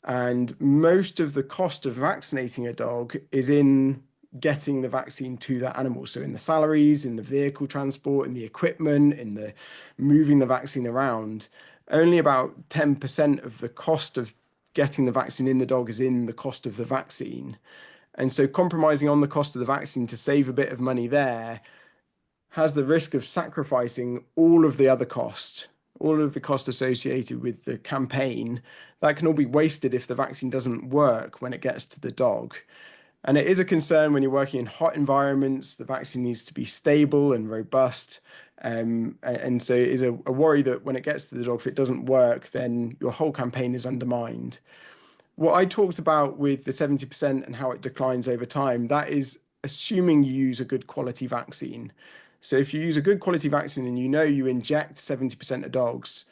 And most of the cost of vaccinating a dog is in getting the vaccine to that animal. So in the salaries, in the vehicle transport, in the equipment, in the moving the vaccine around. Only about 10% of the cost of getting the vaccine in the dog is in the cost of the vaccine. And so compromising on the cost of the vaccine to save a bit of money there has the risk of sacrificing all of the other cost, all of the cost associated with the campaign. That can all be wasted if the vaccine doesn't work when it gets to the dog. And it is a concern when you're working in hot environments. The vaccine needs to be stable and robust. And so it is a worry that when it gets to the dog, if it doesn't work, then your whole campaign is undermined. What I talked about with the 70% and how it declines over time, that is assuming you use a good quality vaccine. So if you use a good quality vaccine and you know you inject 70% of dogs,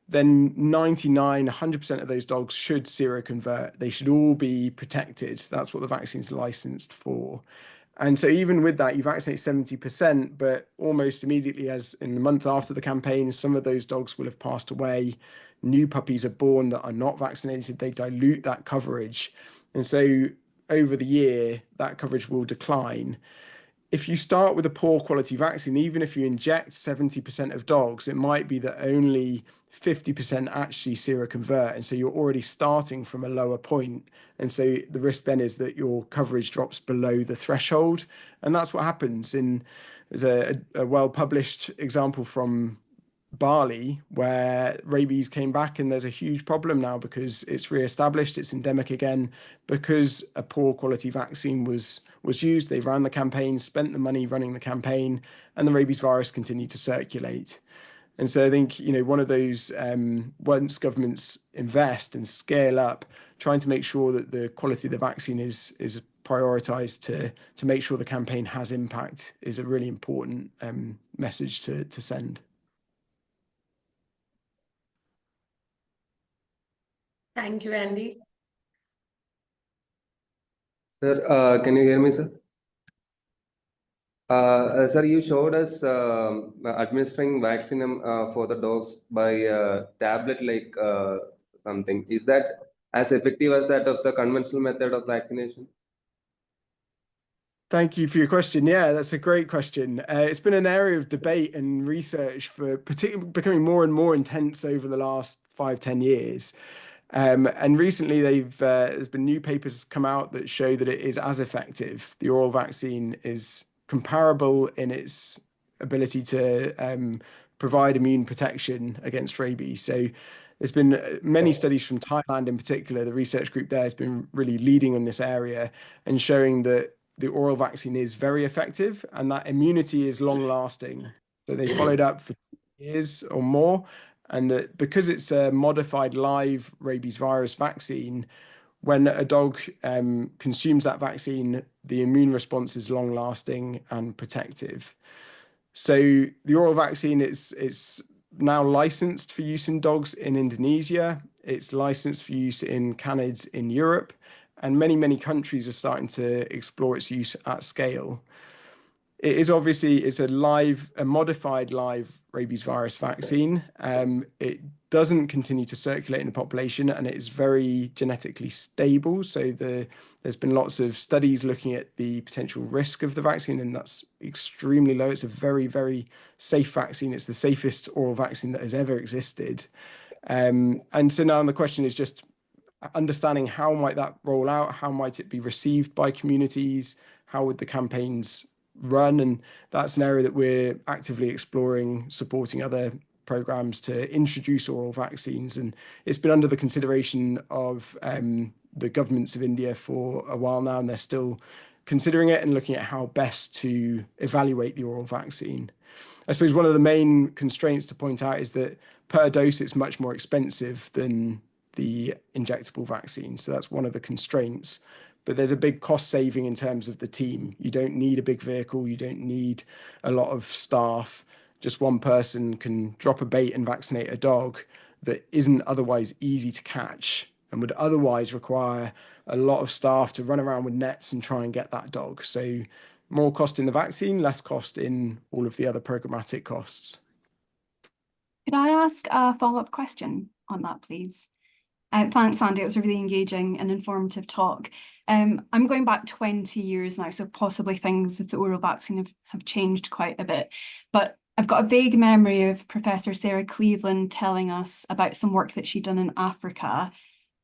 then 99, 100% of those dogs should seroconvert. They should all be protected. That's what the vaccine's licensed for. And so even with that, you vaccinate 70%, but almost immediately, as in the month after the campaign, some of those dogs will have passed away. New puppies are born that are not vaccinated. They dilute that coverage. And so over the year, that coverage will decline. If you start with a poor quality vaccine, even if you inject 70% of dogs, it might be that only 50% actually seroconvert. And so you're already starting from a lower point. And so the risk then is that your coverage drops below the threshold. And that's what happens. There's a well-published example from Bali where rabies came back, and there's a huge problem now because it's re-established, it's endemic again, because a poor quality vaccine was used. They ran the campaign, spent the money running the campaign, and the rabies virus continued to circulate. And so I think, one of those, once governments invest and scale up, trying to make sure that the quality of the vaccine is prioritized to make sure the campaign has impact is a really important message to send. Thank you, Andy. Sir, can you hear me, sir? Sir, you showed us administering vaccine for the dogs by tablet like something. Is that as effective as that of the conventional method of vaccination? Thank you for your question. Yeah, that's a great question. It's been an area of debate and research for particularly becoming more and more intense over the last 5-10 years. And recently there's been new papers come out that show that it is as effective. The oral vaccine is comparable in its ability to provide immune protection against rabies. So there's been many studies from Thailand in particular. The research group there has been really leading in this area and showing that the oral vaccine is very effective and that immunity is long lasting. So they followed up for years or more. And that because it's a modified live rabies virus vaccine, when a dog consumes that vaccine, the immune response is long lasting and protective. So the oral vaccine it's now licensed for use in dogs in Indonesia. It's licensed for use in canids in Europe. And many, many countries are starting to explore its use at scale. It is obviously, it's a modified live rabies virus vaccine. It doesn't continue to circulate in the population and it is very genetically stable. So there's been lots of studies looking at the potential risk of the vaccine, and that's extremely low. It's a very, very safe vaccine. It's the safest oral vaccine that has ever existed. And so now the question is just understanding how might that roll out? How might it be received by communities? How would the campaigns run, and that's an area that we're actively exploring, supporting other programs to introduce oral vaccines. And it's been under the consideration of the governments of India for a while now, and they're still considering it and looking at how best to evaluate the oral vaccine. I suppose one of the main constraints to point out is that per dose it's much more expensive than the injectable vaccine. So that's one of the constraints. But there's a big cost saving in terms of the team. You don't need a big vehicle, you don't need a lot of staff. Just one person can drop a bait and vaccinate a dog that isn't otherwise easy to catch and would otherwise require a lot of staff to run around with nets and try and get that dog. So more cost in the vaccine, less cost in all of the other programmatic costs. Could I ask a follow-up question on that, please? Thanks, Andy. It was a really engaging and informative talk. I'm going back 20 years now, so possibly things with the oral vaccine have changed quite a bit. But I've got a vague memory of Professor Sarah Cleveland telling us about some work that she'd done in Africa.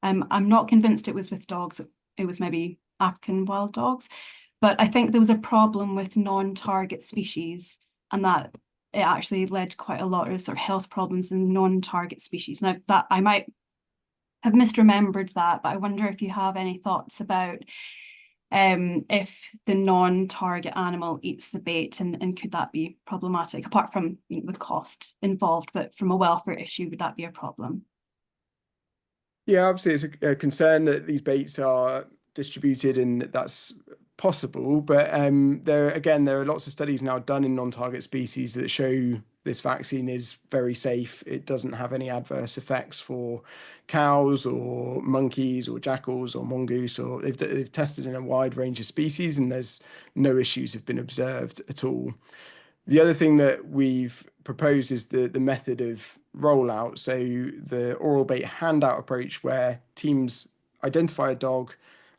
I'm not convinced it was with dogs. It was maybe African wild dogs. But I think there was a problem with non-target species, and that it actually led to quite a lot of sort of health problems in non-target species. Now, that I might have misremembered that, but I wonder if you have any thoughts about if the non-target animal eats the bait, and could that be problematic, apart from the cost involved, but from a welfare issue, would that be a problem? Yeah, obviously it's a concern that these baits are distributed, and that's possible. But there are lots of studies now done in non-target species that show this vaccine is very safe. It doesn't have any adverse effects for cows or monkeys or jackals or mongoose, or they've tested in a wide range of species, and there's no issues have been observed at all. The other thing that we've proposed is the method of rollout. So the oral bait handout approach, where teams identify a dog,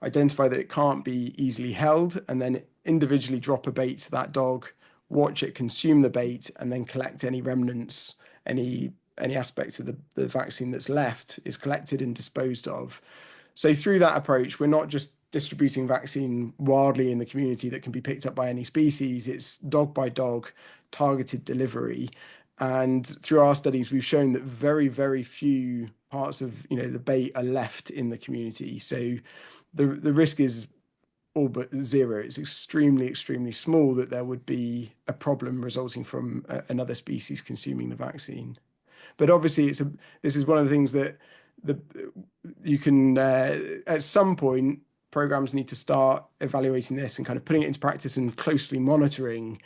identify that it can't be easily held, and then individually drop a bait to that dog, watch it consume the bait, and then collect any remnants, any aspects of the vaccine that's left is collected and disposed of. So through that approach, we're not just distributing vaccine wildly in the community that can be picked up by any species. It's dog by dog targeted delivery. And through our studies, we've shown that very, very few parts of the bait are left in the community. So the risk is all but zero. It's extremely, extremely small that there would be a problem resulting from another species consuming the vaccine. But obviously, this is one of the things that you can at some point programs need to start evaluating this and kind of putting it into practice and closely monitoring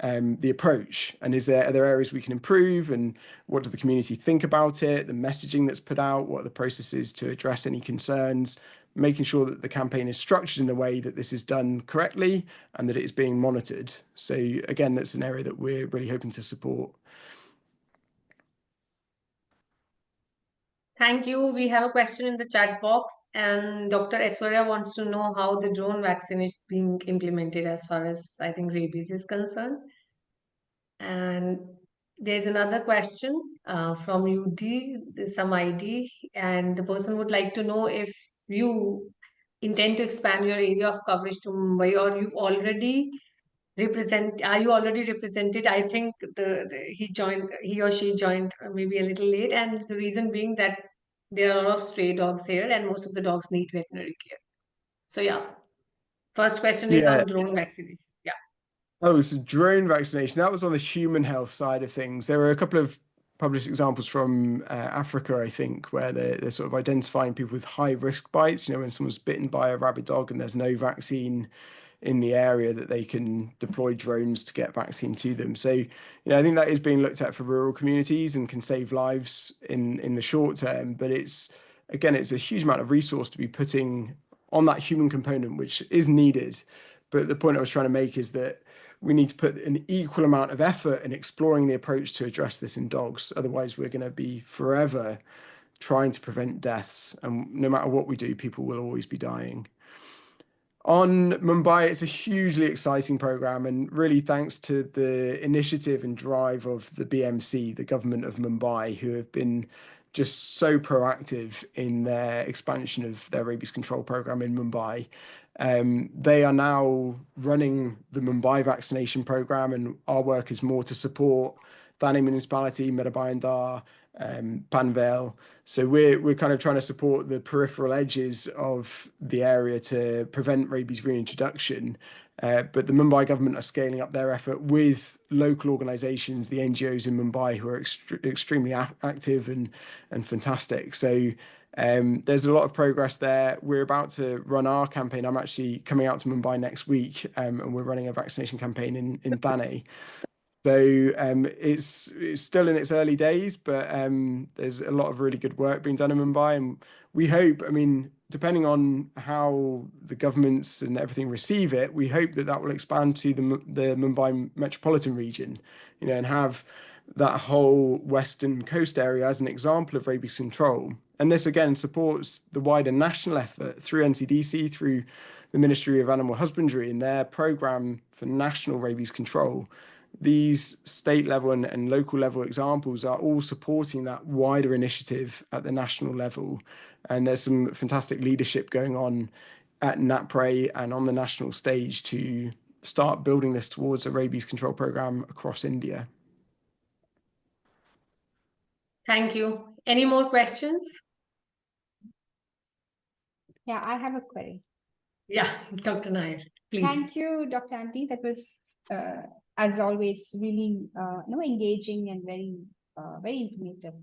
the approach. And are there areas we can improve, and what do the community think about it, the messaging that's put out, what are the processes to address any concerns, making sure that the campaign is structured in a way that this is done correctly and that it is being monitored. So again, that's an area that we're really hoping to support. Thank you. We have a question in the chat box, and Dr. Aishwarya wants to know how the drone vaccine is being implemented as far as, I think, rabies is concerned. And there's another question from UD, some ID, and the person would like to know if you intend to expand your area of coverage to Mumbai, or are you already represented? I think he or she joined maybe a little late, and the reason being that there are a lot of stray dogs here, and most of the dogs need veterinary care. So yeah, first question is on drone vaccination. Yeah. Oh, so drone vaccination, that was on the human health side of things. There were a couple of published examples from Africa, I think, where they're sort of identifying people with high risk bites, when someone's bitten by a rabid dog and there's no vaccine in the area, that they can deploy drones to get vaccine to them. So, I think that is being looked at for rural communities and can save lives in the short term. But it's a huge amount of resource to be putting on that human component, which is needed. But the point I was trying to make is that we need to put an equal amount of effort in exploring the approach to address this in dogs. Otherwise, we're going to be forever trying to prevent deaths. And no matter what we do, people will always be dying. On Mumbai, it's a hugely exciting program, and really thanks to the initiative and drive of the BMC, the government of Mumbai, who have been just so proactive in their expansion of their rabies control program in Mumbai. They are now running the Mumbai vaccination program, and our work is more to support Thane municipality, Medabhayandar, Panvel. So we're kind of trying to support the peripheral edges of the area to prevent rabies reintroduction. But the Mumbai government are scaling up their effort with local organisations, the NGOs in Mumbai, who are extremely active and fantastic. So there's a lot of progress there. We're about to run our campaign. I'm actually coming out to Mumbai next week, and we're running a vaccination campaign in Thane. So it's still in its early days, but there's a lot of really good work being done in Mumbai, and we hope, I mean, depending on how the governments and everything receive it, we hope that that will expand to the Mumbai metropolitan region, you know, and have that whole western coast area as an example of rabies control. And this again supports the wider national effort through NCDC, through the Ministry of Animal Husbandry and their program for national rabies control. These state level and local level examples are all supporting that wider initiative at the national level. And there's some fantastic leadership going on at NAPRE and on the national stage to start building this towards a rabies control program across India. Thank you. Any more questions? Yeah, I have a query. Yeah, Dr. Nair, please. Thank you, Dr. Andy. That was, as always, really engaging and very informative.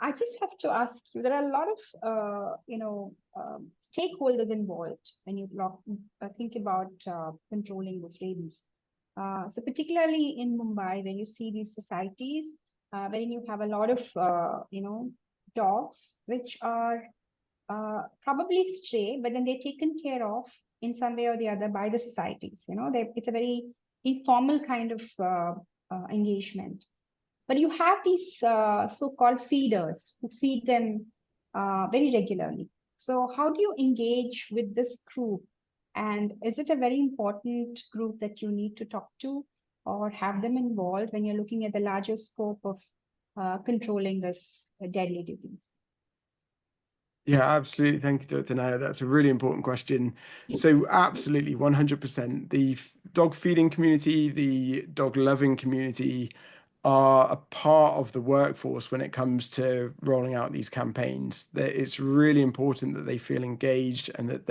I just have to ask you, there are a lot of stakeholders involved when you think about controlling this rabies. So particularly in Mumbai, when you see these societies, wherein you have a lot of dogs which are probably stray, but then they're taken care of in some way or the other by the societies. It's a very informal kind of engagement. But you have these so-called feeders who feed them very regularly. So how do you engage with this group? And is it a very important group that you need to talk to or have them involved when you're looking at the larger scope of controlling this deadly disease? Yeah, absolutely. Thank you, Dr. Nair. That's a really important question. So absolutely, 100%. The dog feeding community, the dog loving community are a part of the workforce when it comes to rolling out these campaigns. It's really important that they feel engaged and that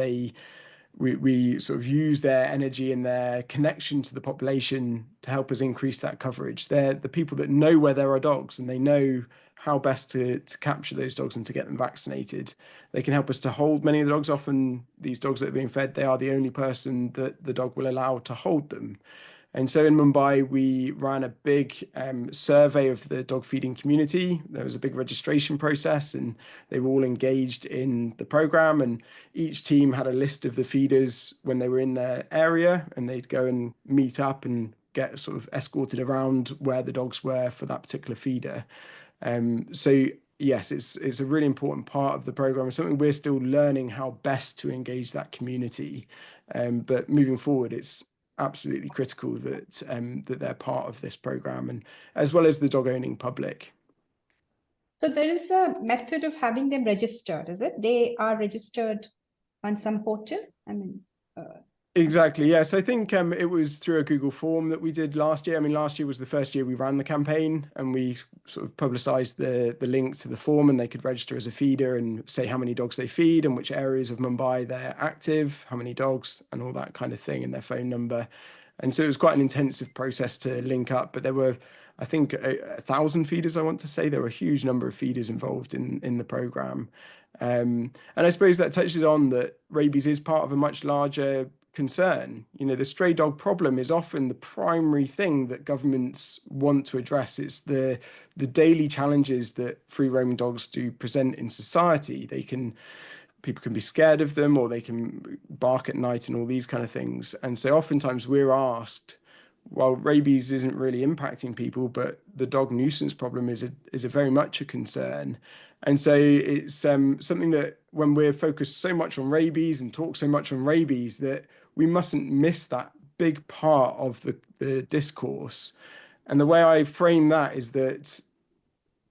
we sort of use their energy and their connection to the population to help us increase that coverage. They're the people that know where there are dogs and they know how best to capture those dogs and to get them vaccinated. They can help us to hold many of the dogs. Often these dogs that are being fed, they are the only person that the dog will allow to hold them. And so in Mumbai, we ran a big survey of the dog feeding community. There was a big registration process and they were all engaged in the program. And each team had a list of the feeders when they were in their area, and they'd go and meet up and get sort of escorted around where the dogs were for that particular feeder. So yes, it's a really important part of the program. It's something we're still learning how best to engage that community. But moving forward, it's absolutely critical that that they're part of this program, and as well as the dog owning public. So there is a method of having them registered, is it? They are registered on some portal? I mean, Exactly. Yes, I think it was through a Google form that we did last year. I mean, last year was the first year we ran the campaign, and we sort of publicised the link to the form, and they could register as a feeder and say how many dogs they feed and which areas of Mumbai they're active, how many dogs, and all that kind of thing, and their phone number. And so it was quite an intensive process to link up. But there were, I think, 1,000 feeders. I want to say there were a huge number of feeders involved in the program. And I suppose that touches on that rabies is part of a much larger concern. The stray dog problem is often the primary thing that governments want to address. It's the daily challenges that free roaming dogs do present in society. People can be scared of them, or they can bark at night and all these kind of things. And so oftentimes we're asked, well, rabies isn't really impacting people, but the dog nuisance problem is a very much a concern. And so it's something that when we're focused so much on rabies and talk so much on rabies, that we mustn't miss that big part of the discourse. And the way I frame that is that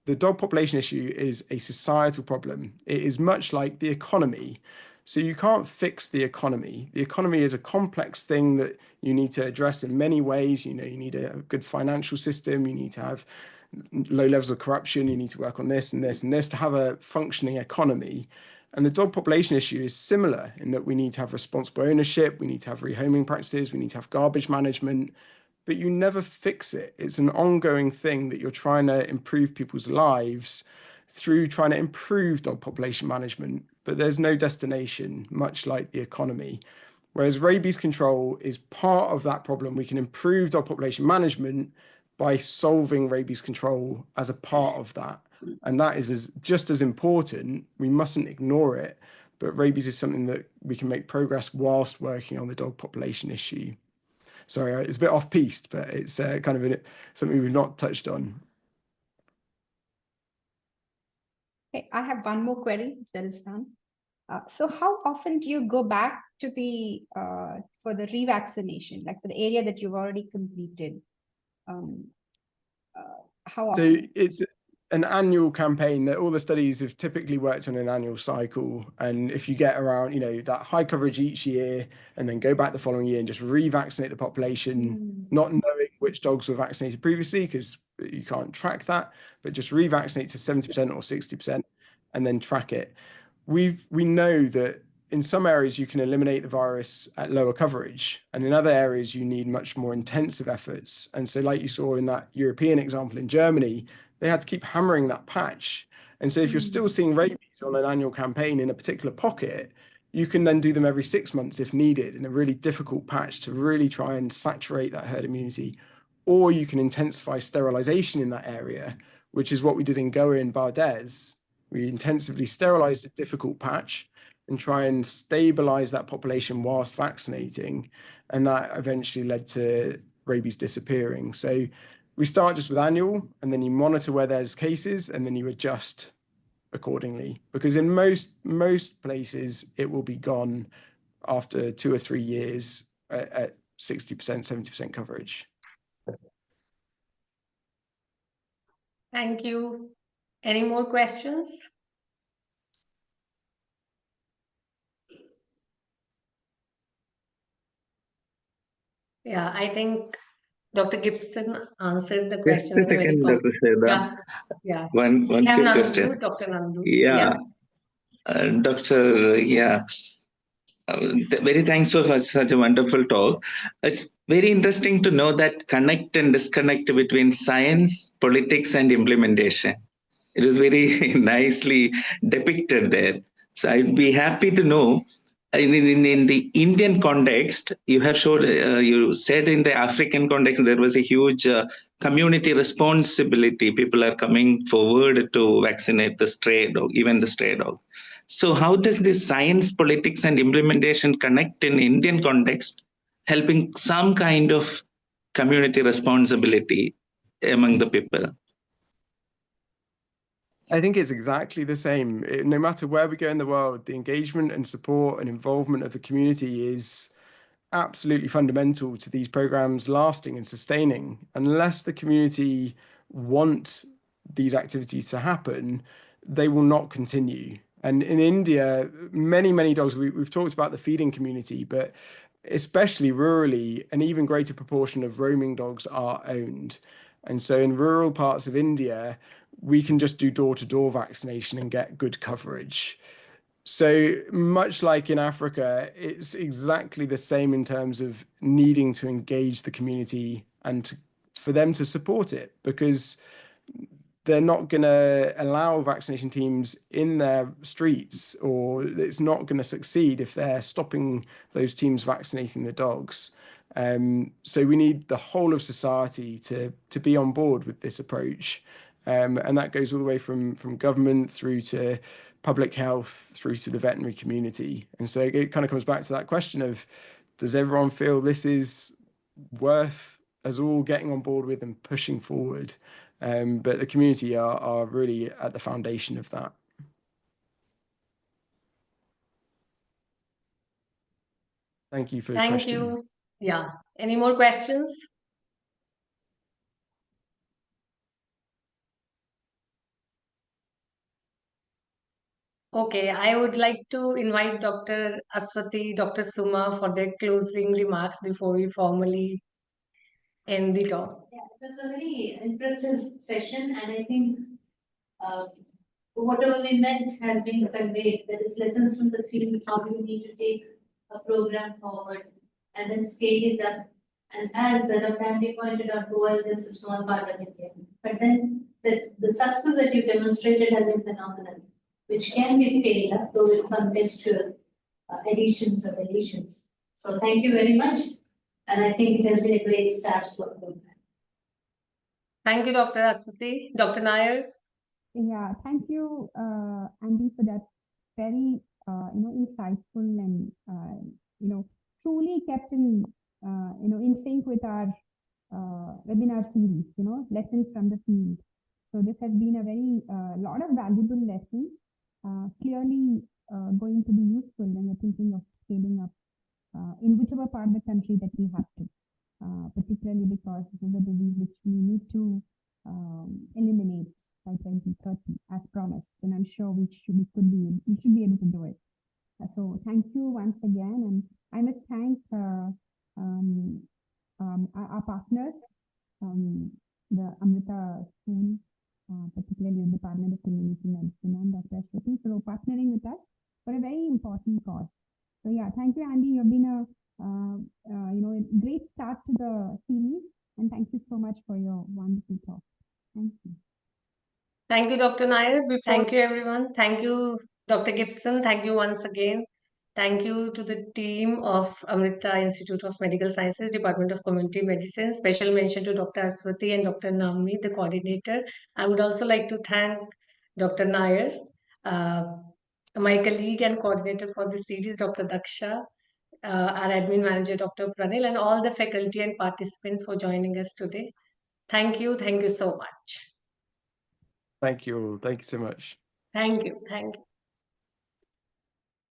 the dog population issue is a societal problem. It is much like the economy. So you can't fix the economy. The economy is a complex thing that you need to address in many ways. You need a good financial system. You need to have low levels of corruption. You need to work on this and this and this to have a functioning economy. And the dog population issue is similar in that we need to have responsible ownership. We need to have rehoming practices. We need to have garbage management. But you never fix it. It's an ongoing thing that you're trying to improve people's lives through trying to improve dog population management. But there's no destination, much like the economy. Whereas rabies control is part of that problem. We can improve dog population management by solving rabies control as a part of that. And that is just as important. We mustn't ignore it. But rabies is something that we can make progress whilst working on the dog population issue. Sorry, it's a bit off-piste, but it's kind of something we've not touched on. Okay, I have one more query that is done. So how often do you go back to the for the revaccination, like for the area that you've already completed? How So often? it's an annual campaign that all the studies have typically worked on an annual cycle. And if you get around, that high coverage each year and then go back the following year and just revaccinate the population, not knowing which dogs were vaccinated previously, because you can't track that, but just revaccinate to 70% or 60% and then track it. We know that in some areas you can eliminate the virus at lower coverage, and in other areas you need much more intensive efforts. And so like you saw in that European example in Germany, they had to keep hammering that patch. And so if you're still seeing rabies on an annual campaign in a particular pocket, you can then do them every 6 months if needed in a really difficult patch to really try and saturate that herd immunity. Or you can intensify sterilization in that area, which is what we did in Goa and Bardez. We intensively sterilized a difficult patch and try and stabilize that population whilst vaccinating. And that eventually led to rabies disappearing. So we start just with annual, and then you monitor where there's cases, and then you adjust accordingly. Because in most places, it will be gone after 2 or 3 years at 60%, 70% coverage. Thank you. Any more questions? Yeah, I think Dr. Gibson answered the question in a very Dr. Shweta. Yeah. One We have quick Nandu, question. Dr. Nandu. Yeah. Doctor, very thanks for such a wonderful talk. It's very interesting to know that connect and disconnect between science, politics, and implementation. It is very nicely depicted there. So I'd be happy to know, in the Indian context, you have showed, you said in the African context, there was a huge community responsibility. People are coming forward to vaccinate the stray dog, even the stray dogs. So how does this science, politics, and implementation connect in Indian context, helping some kind of community responsibility among the people? I think it's exactly the same. No matter where we go in the world, the engagement and support and involvement of the community is absolutely fundamental to these programs lasting and sustaining. Unless the community want these activities to happen, they will not continue. And in India, many dogs, we've talked about the feeding community, but especially rurally, an even greater proportion of roaming dogs are owned. And so in rural parts of India, we can just do door-to-door vaccination and get good coverage. So much like in Africa, it's exactly the same in terms of needing to engage the community and for them to support it, because they're not going to allow vaccination teams in their streets, or it's not going to succeed if they're stopping those teams vaccinating the dogs. So we need the whole of society to be on board with this approach. And that goes all the way from government through to public health, through to the veterinary community. And so it kind of comes back to that question of, does everyone feel this is worth us all getting on board with and pushing forward? But the community are really at the foundation of that. Thank you for your question. Thank you. Yeah. Any more questions? Okay, I would like to invite Dr. Aswati, Dr. Suma for their closing remarks before we formally end the talk. Yeah, it was a very impressive session, and I think whatever we meant has been conveyed. There is lessons from the field, how we need to take a program forward and then scale it up. And as Dr. Andy pointed out, Goa is just a small part of India. But then the success that you demonstrated has been phenomenal, which can be scaled up, though with contextual additions or deletions. So thank you very much. And I think it has been a great start to our program. Thank you, Dr. Aswati. Dr. Nair. Yeah, thank you, Andy, for that very insightful and truly kept in in sync with our webinar series. Lessons from the field. So this has been a very lot of valuable lessons. Clearly going to be useful when you're thinking of scaling up in whichever part of the country that we have to, particularly because this is a disease which we need to eliminate by 2030 as promised, and I'm sure we should be able to do it. So thank you once again, and I must thank our partners, the Amrita School, particularly the Department of Community Medicine, and Dr. Ashwati for partnering with us for a very important cause. So yeah, thank you, Andy. You've been a a great start to the series, and thank you so much for your wonderful talk. Thank you. Thank you, Dr. Nair. Thank you, everyone. Thank you, Dr. Gibson. Thank you once again. Thank you to the team of Amrita Institute of Medical Sciences, Department of Community Medicine. Special mention to Dr. Aswati and Dr. Navi, the coordinator. I would also like to thank Dr. Nair, my colleague and coordinator for this series, Dr. Daksha, our admin manager, Dr. Pranil, and all the faculty and participants for joining us today. Thank you. Thank you so much. Thank you all. Thank you so much. Thank you. Thank you.